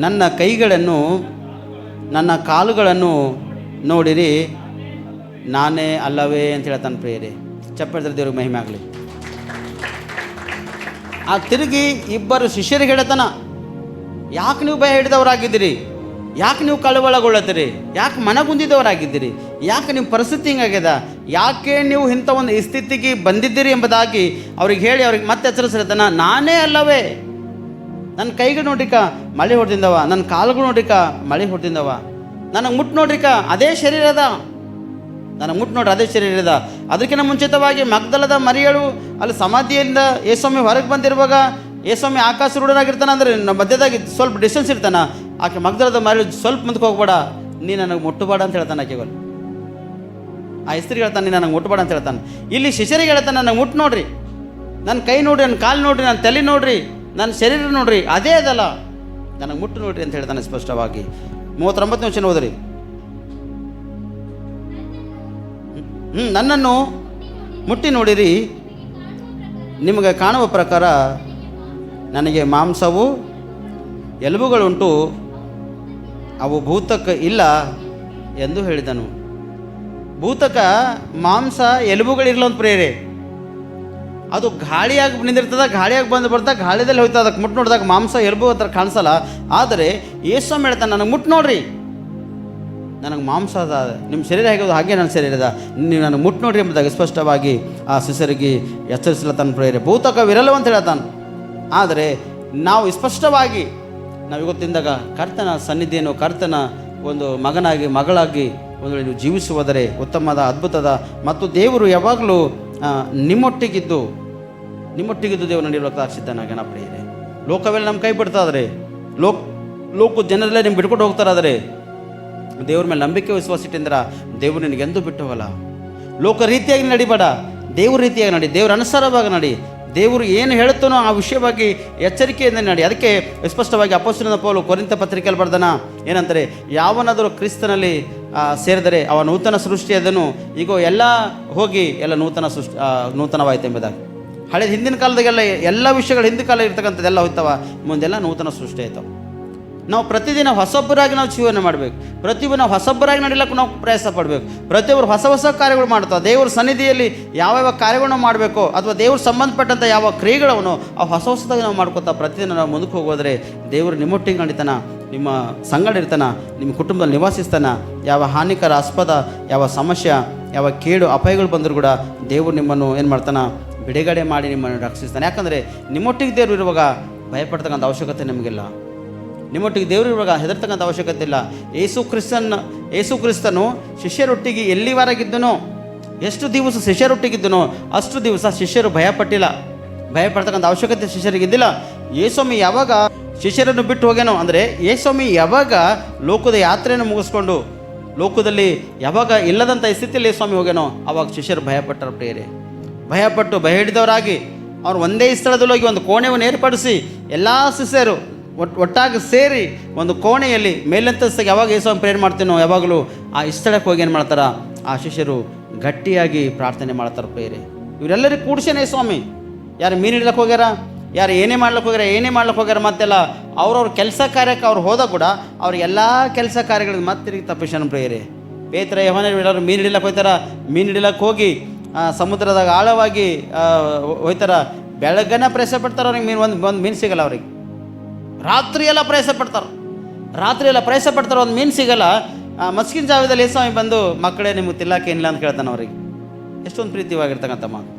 ನನ್ನ ಕೈಗಳನ್ನು ನನ್ನ ಕಾಲುಗಳನ್ನು ನೋಡಿರಿ, ನಾನೇ ಅಲ್ಲವೇ ಅಂತ ಹೇಳ್ತಾನೆ ಪ್ರಿಯರೇ. ಚಪ್ಪಳಿದ್ರೆ ದೇವ್ರಿಗೆ ಮಹಿಮೆ ಆಗಲಿ. ಆ ತಿರುಗಿ ಇಬ್ಬರು ಶಿಷ್ಯರಿಗೆ ಹೇಳ್ತಾನ, ಯಾಕೆ ನೀವು ಭಯ ಹಿಡಿದವರಾಗಿದ್ದೀರಿ, ಯಾಕೆ ನೀವು ಕಳವಳಗೊಳ್ಳತ್ತೀರಿ, ಯಾಕೆ ಮನಗುಂದಿದವರಾಗಿದ್ದೀರಿ, ಯಾಕೆ ನಿಮ್ಮ ಪರಿಸ್ಥಿತಿ ಹಿಂಗಾಗ್ಯದ, ಯಾಕೆ ನೀವು ಇಂಥ ಒಂದು ಸ್ಥಿತಿಗೆ ಬಂದಿದ್ದೀರಿ ಎಂಬುದಾಗಿ ಅವ್ರಿಗೆ ಹೇಳಿ ಅವ್ರಿಗೆ ಮತ್ತೆ ಎಚ್ಚರಿಸಿರ್ತಾನ. ನಾನೇ ಅಲ್ಲವೇ, ನನ್ನ ಕೈಗಳು ನೋಡ್ರಿಕ ಮಳೆ ಹೊಡೆದಿಂದವ, ನನ್ನ ಕಾಲುಗಳು ನೋಡ್ರಿಕ ಮಳೆ ಹೊಡೆದಿಂದವ, ನನಗೆ ಮುಟ್ಟು ನೋಡ್ರಿಕ ಅದೇ ಶರೀರದ, ನನಗೆ ಮುಟ್ಟು ನೋಡ್ರಿ ಅದೇ ಶರೀರದ. ಅದಕ್ಕಿಂತ ಮುಂಚಿತವಾಗಿ ಮಗ್ದಲದ ಮರಿಯಳು ಅಲ್ಲಿ ಸಮಾಧಿಯಿಂದ ಯೇಸುಸ್ವಾಮಿ ಹೊರಗೆ ಬಂದಿರುವಾಗ, ಯೇಸುಸ್ವಾಮಿ ಆಕಾಶ ರೂಢರಾಗಿರ್ತಾನೆ ಅಂದರೆ ನಮ್ಮ ಮಧ್ಯದಾಗಿ ಸ್ವಲ್ಪ ಡಿಸ್ಟೆನ್ಸ್ ಇರ್ತಾನೆ. ಆಕೆ ಮಗ್ದಲದ ಮರಿ ಸ್ವಲ್ಪ ಮುಂದಕ್ಕೆ ಹೋಗ್ಬೇಡ, ನೀ ನನಗೆ ಮುಟ್ಟಬೇಡ ಅಂತ ಹೇಳ್ತಾನೆ ಆಕೆಗಳು. ಆ ಹೆಸರಿಗೆ ಹೇಳ್ತಾನೆ, ನೀ ನನಗೆ ಮುಟ್ಟಬೇಡ ಅಂತ ಹೇಳ್ತಾನೆ. ಇಲ್ಲಿ ಶಿಷ್ಯರಿಗೆ ಹೇಳ್ತಾನೆ, ನನಗೆ ಮುಟ್ಟು ನೋಡ್ರಿ, ನನ್ನ ಕೈ ನೋಡ್ರಿ, ನನ್ನ ಕಾಲು ನೋಡ್ರಿ, ನನ್ನ ತಲೆ ನೋಡ್ರಿ, ನನ್ನ ಶರೀರ ನೋಡ್ರಿ, ಅದೇ ಅದಲ್ಲ, ನನಗೆ ಮುಟ್ಟು ನೋಡ್ರಿ ಅಂತ ಹೇಳ್ತಾನೆ ಸ್ಪಷ್ಟವಾಗಿ. 39ನೇ ವಚನ ಓದ್ರಿ. ನನ್ನನ್ನು ಮುಟ್ಟಿ ನೋಡಿರಿ, ನಿಮಗೆ ಕಾಣುವ ಪ್ರಕಾರ ನನಗೆ ಮಾಂಸವು ಎಲುಬುಗಳುಂಟು, ಅವು ಭೂತಕ್ಕೆ ಇಲ್ಲ ಎಂದು ಹೇಳಿದನು. ಭೂತಕ ಮಾಂಸ ಎಲುಬುಗಳಿರಲ್ಲ ಅಂತ ಪ್ರೇರೆ, ಅದು ಗಾಳಿಯಾಗಿ ನಿಂದಿರ್ತದ, ಗಾಳಿಯಾಗಿ ಬಂದು ಬರ್ತಾ ಗಾಳಿದಲ್ಲಿ ಹೋಯ್ತದೆ. ಅದಕ್ಕೆ ಮುಟ್ಟು ನೋಡಿದಾಗ ಮಾಂಸ ಎಲುಬು ಹತ್ರ ಕಾಣಿಸಲ್ಲ. ಆದರೆ ಯೇಸುಸ್ವಾಮಿ ಹೇಳ್ತಾನೆ, ನನಗೆ ಮುಟ್ಟು ನೋಡ್ರಿ, ನನಗೆ ಮಾಂಸ ಅದ, ನಿಮ್ಮ ಶರೀರ ಹೇಗೋದು ಹಾಗೆ ನನ್ನ ಶರೀರ ಅದ, ನೀವು ನನಗೆ ಮುಟ್ಟು ನೋಡ್ರಿ ಎಂಬುದಾಗಿ ಸ್ಪಷ್ಟವಾಗಿ ಆ ಶಿಷ್ಯರಿಗೆ ಎಚ್ಚರಿಸಲತ್ತಾನ ಪ್ರೇರೆ. ಭೂತಕ ವಿರಲವಂತ ಹೇಳ್ತಾನೆ. ಆದರೆ ನಾವು ಸ್ಪಷ್ಟವಾಗಿ ನಾವು ಇವತ್ತಿಂದಾಗ ಕರ್ತನ ಸನ್ನಿಧಿಯನ್ನು, ಕರ್ತನ ಒಂದು ಮಗನಾಗಿ ಮಗಳಾಗಿ ಒಂದು ನೀವು ಜೀವಿಸುವುದರೆ ಉತ್ತಮದ ಅದ್ಭುತದ ಮತ್ತು ದೇವರು ಯಾವಾಗಲೂ ನಿಮ್ಮೊಟ್ಟಿಗಿದ್ದು ದೇವರು ನಡೆಯುವ ಸಿದ್ಧನಾಗನ ಪ್ರಿಯರೇ. ಲೋಕವೆಲ್ಲ ನಮ್ಮ ಕೈ ಬಿಡ್ತಾದ್ರೆ, ಲೋಕ ಜನರಲ್ಲೇ ನಿಮ್ಗೆ ಬಿಟ್ಕೊಂಡು ಹೋಗ್ತಾರಾದರೆ, ದೇವ್ರ ಮೇಲೆ ನಂಬಿಕೆ ವಿಶ್ವಾಸ ಇಟ್ಟಿಂದ್ರ ದೇವರು ನಿನಗೆ ಎಂದೂ ಬಿಟ್ಟವಲ್ಲ. ಲೋಕ ರೀತಿಯಾಗಿ ನಡಿಬೇಡ, ದೇವ್ರ ರೀತಿಯಾಗಿ ನಡಿ, ದೇವ್ರ ಅನುಸಾರವಾಗಿ ನಡಿ, ದೇವರು ಏನು ಹೇಳುತ್ತಾನೋ ಆ ವಿಷಯವಾಗಿ ಎಚ್ಚರಿಕೆಯಿಂದ ನಡಿ. ಅದಕ್ಕೆ ಸ್ಪಷ್ಟವಾಗಿ ಅಪೊಸ್ತಲನಾದ ಪೌಲನು ಕೊರಿಂಥ ಪತ್ರಿಕೆಯಲ್ಲಿ ಬರ್ದಾನ, ಏನಂತಾರೆ, ಯಾವನಾದರೂ ಕ್ರಿಸ್ತನಲ್ಲಿ ಸೇರಿದರೆ ಅವ ನೂತನ ಸೃಷ್ಟಿಯಾದನು, ಈಗ ಎಲ್ಲ ಹೋಗಿ ಎಲ್ಲ ನೂತನವಾಯ್ತು ಎಂಬುದಾಗಿ. ಹಳೆದ ಹಿಂದಿನ ಕಾಲದಾಗೆಲ್ಲ ಎಲ್ಲ ವಿಷಯಗಳು ಹಿಂದಿನ ಕಾಲ ಇರ್ತಕ್ಕಂಥದ್ದೆಲ್ಲ ಹೋಯ್ತವ, ಮುಂದೆಲ್ಲ ನೂತನ ಸೃಷ್ಟಿ ಆಯ್ತವ. ನಾವು ಪ್ರತಿದಿನ ಹೊಸೊಬ್ಬರಾಗಿ ನಾವು ಜೀವನ ಮಾಡಬೇಕು, ಪ್ರತಿಯೊಬ್ಬರು ನಾವು ಹೊಸೊಬ್ಬರಾಗಿ ನಡಿಲಕ್ಕೆ ನಾವು ಪ್ರಯಾಸ ಪಡಬೇಕು. ಪ್ರತಿಯೊಬ್ಬರು ಹೊಸ ಕಾರ್ಯಗಳು ಮಾಡ್ತಾವೆ. ದೇವ್ರ ಸನ್ನಿಧಿಯಲ್ಲಿ ಯಾವ್ಯಾವ ಕಾರ್ಯಗಳನ್ನ ಮಾಡಬೇಕು ಅಥವಾ ದೇವ್ರ ಸಂಬಂಧಪಟ್ಟಂಥ ಯಾವ ಕ್ರಿಯೆಗಳವನು ಆ ಹೊಸದಾಗಿ ನಾವು ಮಾಡ್ಕೊತಾ ಪ್ರತಿದಿನ ನಾವು ಮುಂದಕ್ಕೆ ಹೋಗೋದ್ರೆ ದೇವರು ನಿಮ್ಮೊಟ್ಟಿಗೆ ನಡೀತಾನ, ನಿಮ್ಮ ಸಂಗಡ ಇರ್ತಾನ, ನಿಮ್ಮ ಕುಟುಂಬದಲ್ಲಿ ನಿವಾಸಿಸ್ತಾನ. ಯಾವ ಹಾನಿಕರ ಆಸ್ಪದ, ಯಾವ ಸಮಸ್ಯೆ, ಯಾವ ಕೇಡು ಅಪಾಯಗಳು ಬಂದರೂ ಕೂಡ ದೇವರು ನಿಮ್ಮನ್ನು ಏನು ಮಾಡ್ತಾನ, ಬಿಡುಗಡೆ ಮಾಡಿ ನಿಮ್ಮನ್ನು ರಕ್ಷಿಸ್ತಾನೆ. ಯಾಕಂದರೆ ನಿಮ್ಮೊಟ್ಟಿಗೆ ದೇವರು ಇರುವಾಗ ಭಯಪಡ್ತಕ್ಕಂಥ ಅವಶ್ಯಕತೆ ನಮಗಿಲ್ಲ. ನಿಮ್ಮೊಟ್ಟಿಗೆ ದೇವರು ಇರುವಾಗ ಹೆದರ್ತಕ್ಕಂಥ ಅವಶ್ಯಕತೆ ಇಲ್ಲ. ಯೇಸು ಕ್ರಿಸ್ತನು ಶಿಷ್ಯರೊಟ್ಟಿಗೆ ಎಲ್ಲಿವರೆಗಿದ್ದನೋ, ಎಷ್ಟು ದಿವಸ ಶಿಷ್ಯರೊಟ್ಟಿಗಿದ್ದನೋ ಅಷ್ಟು ದಿವಸ ಶಿಷ್ಯರು ಭಯಪಡ್ತಕ್ಕಂಥ ಅವಶ್ಯಕತೆ ಶಿಷ್ಯರಿಗಿದ್ದಿಲ್ಲ. ಯೇಸುಸ್ವಾಮಿ ಯಾವಾಗ ಶಿಷ್ಯರನ್ನು ಬಿಟ್ಟು ಹೋಗ್ಯಾನೋ ಅಂದರೆ, ಯೇಸುಸ್ವಾಮಿ ಯಾವಾಗ ಲೋಕದ ಯಾತ್ರೆಯನ್ನು ಮುಗಿಸ್ಕೊಂಡು ಲೋಕದಲ್ಲಿ ಯಾವಾಗ ಇಲ್ಲದಂಥ ಸ್ಥಿತಿಯಲ್ಲಿ ಯೇಸುಸ್ವಾಮಿ ಹೋಗ್ಯಾನೋ ಆವಾಗ ಶಿಷ್ಯರು ಭಯಪಟ್ಟರ ಪ್ರಿಯರೇ. ಭಯ ಹಿಡಿದವರಾಗಿ ಅವ್ರು ಒಂದೇ ಸ್ಥಳದಲ್ಲಿ ಹೋಗಿ ಒಂದು ಕೋಣೆಯನ್ನು ಏರ್ಪಡಿಸಿ ಎಲ್ಲ ಶಿಷ್ಯರು ಒಟ್ಟಾಗಿ ಸೇರಿ ಒಂದು ಕೋಣೆಯಲ್ಲಿ ಮೇಲಂತಸ್ತಾಗಿ ಯಾವಾಗ ಯೇಸುಸ್ವಾಮಿ ಪ್ರೇರಣೆ ಮಾಡ್ತೀನೋ ಯಾವಾಗಲೂ ಆ ಸ್ಥಳಕ್ಕೆ ಹೋಗಿ ಏನು ಮಾಡ್ತಾರೆ, ಆ ಶಿಷ್ಯರು ಗಟ್ಟಿಯಾಗಿ ಪ್ರಾರ್ಥನೆ ಮಾಡ್ತಾರೆ ಪ್ರೇರೆ. ಇವರೆಲ್ಲರಿಗೂ ಕೂಡ್ಸೇನೆ ಸ್ವಾಮಿ, ಯಾರು ಮೀನು ಹಿಡ್ಲಕ್ಕೆ ಹೋಗ್ಯಾರ, ಯಾರು ಏನೇ ಮಾಡ್ಲಿಕ್ಕೆ ಹೋಗ್ಯಾರ ಮತ್ತೆಲ್ಲ ಅವ್ರವ್ರ ಕೆಲಸ ಕಾರ್ಯಕ್ಕೆ ಅವ್ರು ಹೋದಾಗ ಕೂಡ ಅವ್ರಿಗೆಲ್ಲ ಕೆಲಸ ಕಾರ್ಯಗಳಿಗೆ ಮತ್ತೆ ತಿರುಗಿ ತಪ್ಪಿಸೋಣ ಪ್ರೇರೆ. ಪೇತ್ರ ಯೋಹಾನ ಎಲ್ಲರೂ ಮೀನು ಹಿಡಿಲಕ್ಕೆ ಹೋಗ್ತಾರ. ಮೀನು ಹಿಡಿಲಕ್ಕೆ ಹೋಗಿ ಸಮುದ್ರದಾಗ ಆಳವಾಗಿ ಹೋಯ್ತಾರ. ಬೆಳಗ್ಗನ ಪ್ರಯಾಸ ಪಡ್ತಾರೆ. ಅವ್ರಿಗೆ ಒಂದು ಮೀನು ಸಿಗಲ್ಲ. ಅವ್ರಿಗೆ ರಾತ್ರಿ ಎಲ್ಲ ಪ್ರಯಾಸ ಪಡ್ತಾರೆ. ಒಂದು ಮೀನು ಸಿಗಲ್ಲ. ಮಸ್ಕಿನ ಜಾವದಲ್ಲಿ ಸ್ವಾಮಿ ಬಂದು, ಮಕ್ಕಳೇ ನಿಮ್ಗೆ ತಿನ್ನಕ್ಕೆ ಏನಿಲ್ಲ ಅಂತ ಕೇಳ್ತಾನೆ ಅವ್ರಿಗೆ. ಎಷ್ಟೊಂದು ಪ್ರೀತಿವಾಗಿರ್ತಕ್ಕಂಥ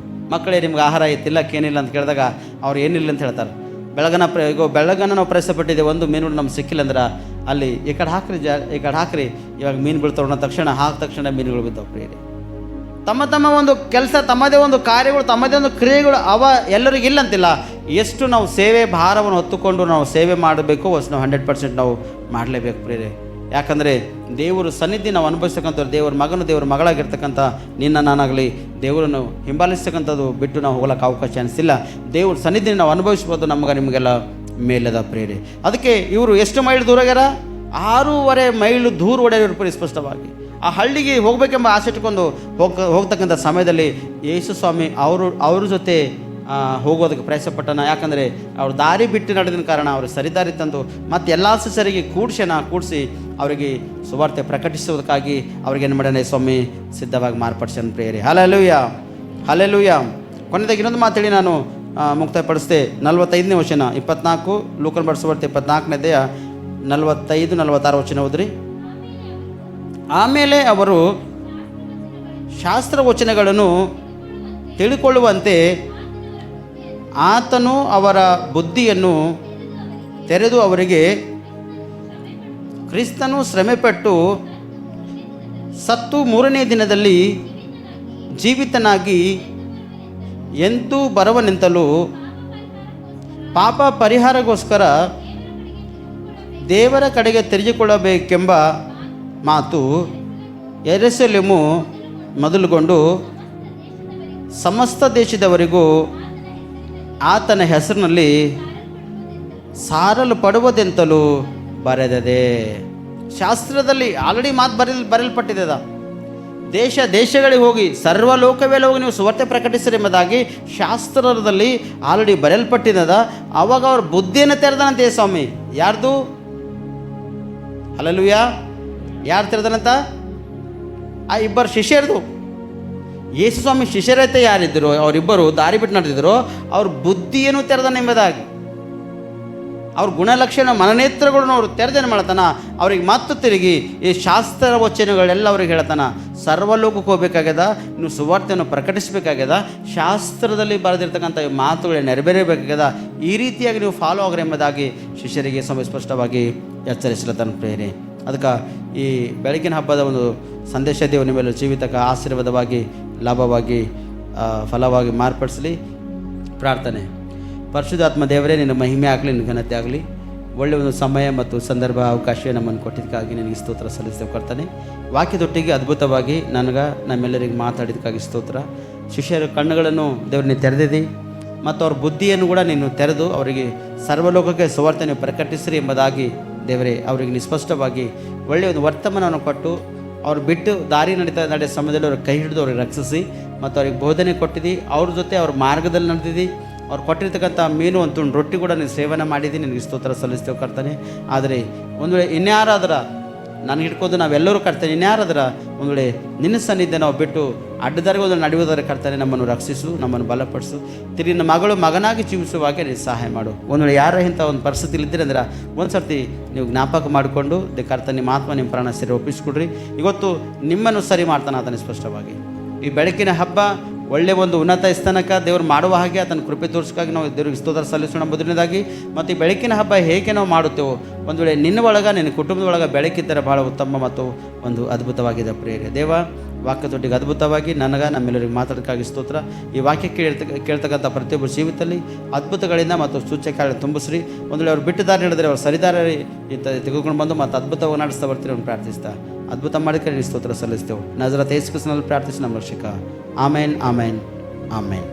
ಮಕ್ಕಳೇ ನಿಮ್ಗೆ ಆಹಾರ ತಿನ್ನಕ್ಕೆ ಏನಿಲ್ಲ ಅಂತ ಕೇಳಿದಾಗ ಅವ್ರು ಏನಿಲ್ಲ ಅಂತ ಹೇಳ್ತಾರೆ. ಬೆಳಗನ ನಾವು ಪ್ರಯಾಸ ಪಟ್ಟಿದ್ದೇವೆ, ಒಂದು ಮೀನು ನಮ್ಗೆ ಸಿಕ್ಕಿಲ್ಲ ಅಂದ್ರೆ ಅಲ್ಲಿ ಈ ಕಡೆ ಹಾಕ್ರಿ ಇವಾಗ ಮೀನು ಬೀಳ್ತಾವ ಅನ್ನೋ ತಕ್ಷಣ ಮೀನುಗಳು ಬಿದ್ದಾವೆ ಪ್ರಿಯರೇ. ತಮ್ಮ ಒಂದು ಕೆಲಸ, ತಮ್ಮದೇ ಒಂದು ಕಾರ್ಯಗಳು, ತಮ್ಮದೇ ಒಂದು ಕ್ರಿಯೆಗಳು ಅವ ಎಲ್ಲರಿಗೂ ಇಲ್ಲ ಅಂತಿಲ್ಲ. ಎಷ್ಟು ನಾವು ಸೇವೆ ಭಾರವನ್ನು ಹೊತ್ತುಕೊಂಡು ನಾವು ಸೇವೆ ಮಾಡಬೇಕು, ಅಷ್ಟು ನಾವು 100% ನಾವು ಮಾಡಲೇಬೇಕು ಪ್ರಿಯರೇ. ಯಾಕಂದರೆ ದೇವರು ಸನ್ನಿಧಿ ನಾವು ಅನುಭವಿಸ್ತಕ್ಕಂಥವ್ರು, ದೇವರ ಮಗನು ದೇವರ ಮಗಳಾಗಿರ್ತಕ್ಕಂಥ ನಿನ್ನ ನಾನಾಗಲಿ ದೇವರನ್ನು ಹಿಂಬಾಲಿಸ್ತಕ್ಕಂಥದ್ದು ಬಿಟ್ಟು ನಾವು ಹೋಗ್ಲಿಕ್ಕೆ ಅವಕಾಶ ಅನಿಸಿಲ್ಲ. ದೇವ್ರ ಸನ್ನಿಧಿ ನಾವು ಅನುಭವಿಸ್ಬೋದು, ನಿಮಗೆಲ್ಲ ಮೇಲದ ಪ್ರೇರೆ. ಅದಕ್ಕೆ ಇವರು ಎಷ್ಟು ಮೈಲ್ ದೂರ ಆಗ್ಯಾರ? 6.5 ಮೈಲು ದೂರ ಹೊಡೆಯೋರು ಪರಿ ಸ್ಪಷ್ಟವಾಗಿ. ಆ ಹಳ್ಳಿಗೆ ಹೋಗಬೇಕೆಂಬ ಆಸೆ ಇಟ್ಕೊಂಡು ಹೋಗ್ತಕ್ಕಂಥ ಸಮಯದಲ್ಲಿ ಯೇಸು ಸ್ವಾಮಿ ಅವ್ರ ಜೊತೆ ಹೋಗೋದಕ್ಕೆ ಪ್ರಯಾಸಪಟ್ಟನ. ಯಾಕಂದರೆ ಅವ್ರು ದಾರಿ ಬಿಟ್ಟು ನಡೆದ ಕಾರಣ ಅವರು ಸರಿದಾರಿ ತಂದು ಮತ್ತೆ ಎಲ್ಲ ಸರಿಗೆ ಕೂಡಿಸಿ ಅವರಿಗೆ ಸುವಾರ್ತೆ ಪ್ರಕಟಿಸುವುದಕ್ಕಾಗಿ ಅವ್ರಿಗೇನು ಮಾಡ್ಯಾನೆ ಸ್ವಾಮಿ ಸಿದ್ಧವಾಗಿ ಮಾರ್ಪಡಿಸ್ಯಾನ ಪ್ರೇರೆ. ಹಲ್ಲೆಲೂಯ. ಕೊನೆಯದಾಗಿ ಇನ್ನೊಂದು ಮಾತೇಳಿ ನಾನು ಮುಕ್ತಾಯಪಡಿಸ್ದೆ. 45ನೇ ವಚನ 24, ಲೂಕನ ಬರೆದ ಸುವಾರ್ತೆ 24ನೇ ಅಧ್ಯಾಯ 45-46 ವಚನ ಓದ್ರಿ. ಆಮೇಲೆ ಅವರು ಶಾಸ್ತ್ರವಚನಗಳನ್ನು ತಿಳಿದುಕೊಳ್ಳುವಂತೆ ಆತನು ಅವರ ಬುದ್ಧಿಯನ್ನು ತೆರೆದು ಅವರಿಗೆ, ಕ್ರಿಸ್ತನು ಶ್ರಮೆಪಟ್ಟು ಸತ್ತು 3ನೇ ದಿನದಲ್ಲಿ ಜೀವಿತನಾಗಿ ಎಂತೂ ಬರುವನೆಂತಲೂ ಪಾಪ ಪರಿಹಾರಗೋಸ್ಕರ ದೇವರ ಕಡೆಗೆ ತಿರುಗಿಕೊಳ್ಳಬೇಕೆಂಬ ಮಾತು ಯೆರೂಸಲೇಮು ಮೊದಲುಗೊಂಡು ಸಮಸ್ತ ದೇಶದವರಿಗೂ ಆತನ ಹೆಸರಿನಲ್ಲಿ ಸಾರಲು ಪಡುವುದೆಂತಲೂ ಬರೆದಿದೆ. ಶಾಸ್ತ್ರದಲ್ಲಿ ಆಲ್ರೆಡಿ ಮಾತು ಬರೆಯಲ್ಪಟ್ಟಿದೆ. ದೇಶಗಳಿಗೆ ಹೋಗಿ ಸರ್ವಲೋಕವೆಲ್ಲ ಹೋಗಿ ನೀವು ಸುವಾರ್ತೆ ಪ್ರಕಟಿಸಿರಿ ಎಂಬುದಾಗಿ ಶಾಸ್ತ್ರದಲ್ಲಿ ಆಲ್ರೆಡಿ ಬರೆಯಲ್ಪಟ್ಟಿದೆ. ಅವಾಗ ಅವ್ರ ಬುದ್ಧಿಯನ್ನು ತೆರೆದನಂತೆ ಸ್ವಾಮಿ. ಯಾರ್ದು? ಹಲ್ಲೆಲೂಯಾ. ಯಾರು ತೆರೆದನಂತ? ಆ ಇಬ್ಬರು ಶಿಷ್ಯರದು. ಯೇಸು ಸ್ವಾಮಿ ಶಿಷ್ಯರೈತೆ ಯಾರಿದ್ದರು, ಅವರಿಬ್ಬರು ದಾರಿ ಬಿಟ್ಟು ನಡೆದಿದ್ರು. ಅವ್ರ ಬುದ್ಧಿಯನ್ನು ತೆರೆದನ ಎಂಬುದಾಗಿ, ಅವ್ರ ಗುಣಲಕ್ಷಣ ಮನನೇತ್ರಗಳನ್ನು ಅವರು ತೆರೆದೇನು ಮಾಡ್ತಾನ, ಅವ್ರಿಗೆ ಮತ್ತೆ ತಿರುಗಿ ಈ ಶಾಸ್ತ್ರ ವಚನಗಳೆಲ್ಲ ಅವ್ರಿಗೆ ಹೇಳ್ತಾನ. ಸರ್ವಲೋಕಕ್ಕೆ ಹೋಗ್ಬೇಕಾಗ್ಯದ, ನೀವು ಸುವಾರ್ತೆಯನ್ನು ಪ್ರಕಟಿಸಬೇಕಾಗ್ಯದ, ಶಾಸ್ತ್ರದಲ್ಲಿ ಬರೆದಿರ್ತಕ್ಕಂಥ ಮಾತುಗಳೇ ನೆರವೇರಬೇಕಾಗ್ಯದ. ಈ ರೀತಿಯಾಗಿ ನೀವು ಫಾಲೋ ಆಗ್ರಿ ಎಂಬುದಾಗಿ ಶಿಷ್ಯರಿಗೆ ಸ್ಪಷ್ಟವಾಗಿ ಎಚ್ಚರಿಸಲತನ ಪ್ರೇರಣೆ. ಅದಕ್ಕೆ ಈ ಬೆಳಗಿನ ಹಬ್ಬದ ಒಂದು ಸಂದೇಶ ದೇವರು ನಿಮ್ಮೆಲ್ಲ ಜೀವಿತಕ್ಕೆ ಆಶೀರ್ವಾದವಾಗಿ, ಲಾಭವಾಗಿ, ಫಲವಾಗಿ ಮಾರ್ಪಡಿಸಲಿ. ಪ್ರಾರ್ಥನೆ. ಪರಿಶುದ್ಧಾತ್ಮ ದೇವರೇ, ನಿನ್ನ ಮಹಿಮೆ ಆಗಲಿ, ನಿನ್ನ ಘನತೆ ಆಗಲಿ. ಒಳ್ಳೆಯ ಒಂದು ಸಮಯ ಮತ್ತು ಸಂದರ್ಭ ಅವಕಾಶ ನಮ್ಮನ್ನು ಕೊಟ್ಟಿದ್ದಕ್ಕಾಗಿ ನಿನಗೆ ಸ್ತೋತ್ರ ಸಲ್ಲಿಸ್ತೇವೆ ಕರ್ತನೆ. ವಾಕ್ಯದೊಟ್ಟಿಗೆ ಅದ್ಭುತವಾಗಿ ನಮ್ಮೆಲ್ಲರಿಗೆ ಮಾತಾಡಿದ್ದಕ್ಕಾಗಿ ಸ್ತೋತ್ರ. ಶಿಷ್ಯರ ಕಣ್ಣುಗಳನ್ನು ದೇವರನ್ನ ತೆರೆದಿದ್ದಿ ಮತ್ತು ಅವ್ರ ಬುದ್ಧಿಯನ್ನು ಕೂಡ ನೀನು ತೆರೆದು ಅವರಿಗೆ ಸರ್ವಲೋಕಕ್ಕೆ ಸುವಾರ್ತೆ ನೀವು ಪ್ರಕಟಿಸಿರಿ ಎಂಬುದಾಗಿ ದೇವರೇ ಅವರಿಗೆ ನಿಸ್ಪಷ್ಟವಾಗಿ ಒಳ್ಳೆಯ ಒಂದು ವರ್ತಮಾನವನ್ನು ಕೊಟ್ಟು ಅವ್ರು ಬಿಟ್ಟು ದಾರಿ ನಡೆಯೋ ಸಮಯದಲ್ಲಿ ಅವ್ರಿಗೆ ಕೈ ಹಿಡಿದು ಅವ್ರಿಗೆ ರಕ್ಷಿಸಿ ಮತ್ತು ಅವ್ರಿಗೆ ಬೋಧನೆ ಕೊಟ್ಟಿದ್ದಿ. ಅವ್ರ ಜೊತೆ ಅವ್ರ ಮಾರ್ಗದಲ್ಲಿ ನಡೆದಿದ್ದಿ. ಅವ್ರು ಕೊಟ್ಟಿರ್ತಕ್ಕಂಥ ಮೀನು ಒಂದು ರೊಟ್ಟಿ ಕೂಡ ನೀನು ಸೇವನೆ ಮಾಡಿದ್ದೀನಿ, ನಿನಗೆ ಸ್ತೋತ್ರ ಸಲ್ಲಿಸ್ತೇವೆ ಕರ್ತನೆ. ಆದರೆ ಒಂದು ವೇಳೆ ಇನ್ಯಾರಾದ್ರೆ ನಾನು ಹಿಡ್ಕೊಂಡು ನಾವೆಲ್ಲರೂ ಕರ್ತೇನೆ, ಇನ್ಯಾರಾದ್ರೆ ಒಂದು ವೇಳೆ ನಿನ್ನ ಸನ್ನಿಧಿ ನಾವು ಬಿಟ್ಟು ಅಡ್ಡದಾರಿಗೆ ಒಂದು ನಡೆಯುವುದರ ಕರ್ತನೆ, ನಮ್ಮನ್ನು ರಕ್ಷಿಸು, ನಮ್ಮನ್ನು ಬಲಪಡಿಸು. ತಿರುಗಿ ನಮ್ಮ ಮಗಳು ಮಗನಾಗಿ ಜೀವಿಸುವಾಗೆ ನೀನು ಸಹಾಯ ಮಾಡು. ಒಂದು ವೇಳೆ ಯಾರ ಇಂಥ ಒಂದು ಪರಿಸ್ಥಿತಿ ಇದ್ದೀರಿ ಅಂದ್ರೆ ಒಂದು ಸರ್ತಿ ನೀವು ಜ್ಞಾಪಕ ಮಾಡಿಕೊಂಡು ಕರ್ತನೆ ನಿಮ್ಮ ಆತ್ಮ ನಿಮ್ಮ ಪ್ರಾಣ ಸರಿ ಒಪ್ಪಿಸ್ಕೊಡ್ರಿ. ಇವತ್ತು ನಿಮ್ಮನ್ನು ಸರಿ ಮಾಡ್ತಾನೆ ಆತನ ಸ್ಪಷ್ಟವಾಗಿ. ಈ ಬೆಳಕಿನ ಹಬ್ಬ ಒಳ್ಳೆಯ ಒಂದು ಉನ್ನತ ಸ್ಥಾನಕ್ಕೆ ದೇವರು ಮಾಡುವ ಹಾಗೆ ಆತನ ಕೃಪೆ ತೋರಿಸೋಕ್ಕಾಗಿ ನಾವು ದೇವರಿಗೆ ಸ್ತೋತ್ರ ಸಲ್ಲಿಸೋಣ ಮೊದಲನೇದಾಗಿ. ಮತ್ತು ಈ ಬೆಳಕಿನ ಹಬ್ಬ ಹೇಗೆ ನಾವು ಮಾಡುತ್ತೇವೋ ಒಂದು ವೇಳೆ ನಿನ್ನ ಒಳಗೆ ನಿನ್ನ ಕುಟುಂಬದ ಒಳಗೆ ಬೆಳಕಿದ್ದರೆ ಭಾಳ ಉತ್ತಮ ಮತ್ತು ಒಂದು ಅದ್ಭುತವಾಗಿದೆ ಪ್ರೇರೆ. ದೇವ ವಾಕ್ಯದೊಟ್ಟಿಗೆ ಅದ್ಭುತವಾಗಿ ನಮ್ಮೆಲ್ಲರಿಗೆ ಮಾತಾಡೋಕ್ಕಾಗಿ ಸ್ತೋತ್ರ. ಈ ವಾಕ್ಯ ಕೇಳ್ತಕ್ಕಂಥ ಪ್ರತಿಯೊಬ್ಬರು ಜೀವಿತದಲ್ಲಿ ಅದ್ಭುತಗಳಿಂದ ಮತ್ತು ಸೂಚಕ ತುಂಬಿಸ್ರಿ. ಒಂದು ವೇಳೆ ಅವ್ರು ಬಿಟ್ಟು ದಾರಿ ಹೇಳಿದ್ರೆ ಅವ್ರು ಸರಿದಾರಿ ತೆಗೆದುಕೊಂಡು ಬಂದು ಮತ್ತು ಅದ್ಭುತವಾಗಿ ನಡೆಸ್ತಾ ಬರ್ತೀರಿ ಅವ್ನು ಪ್ರಾರ್ಥಿಸ್ತಾ ಅದ್ಭುತ ಮಾಡಿದ್ರೆ ಸ್ತೋತ್ರ ಸಲ್ಲಿಸ್ತೇವೆ. ನಜರತ್ ಯೇಸು ಕ್ರಿಸ್ತನಲ್ಲಿ ಪ್ರಾರ್ಥಿಸಿ ನಮ್ಮ ರಕ್ಷಕ. ಆಮೇನ್, ಆಮೇನ್, ಆಮೇನ್.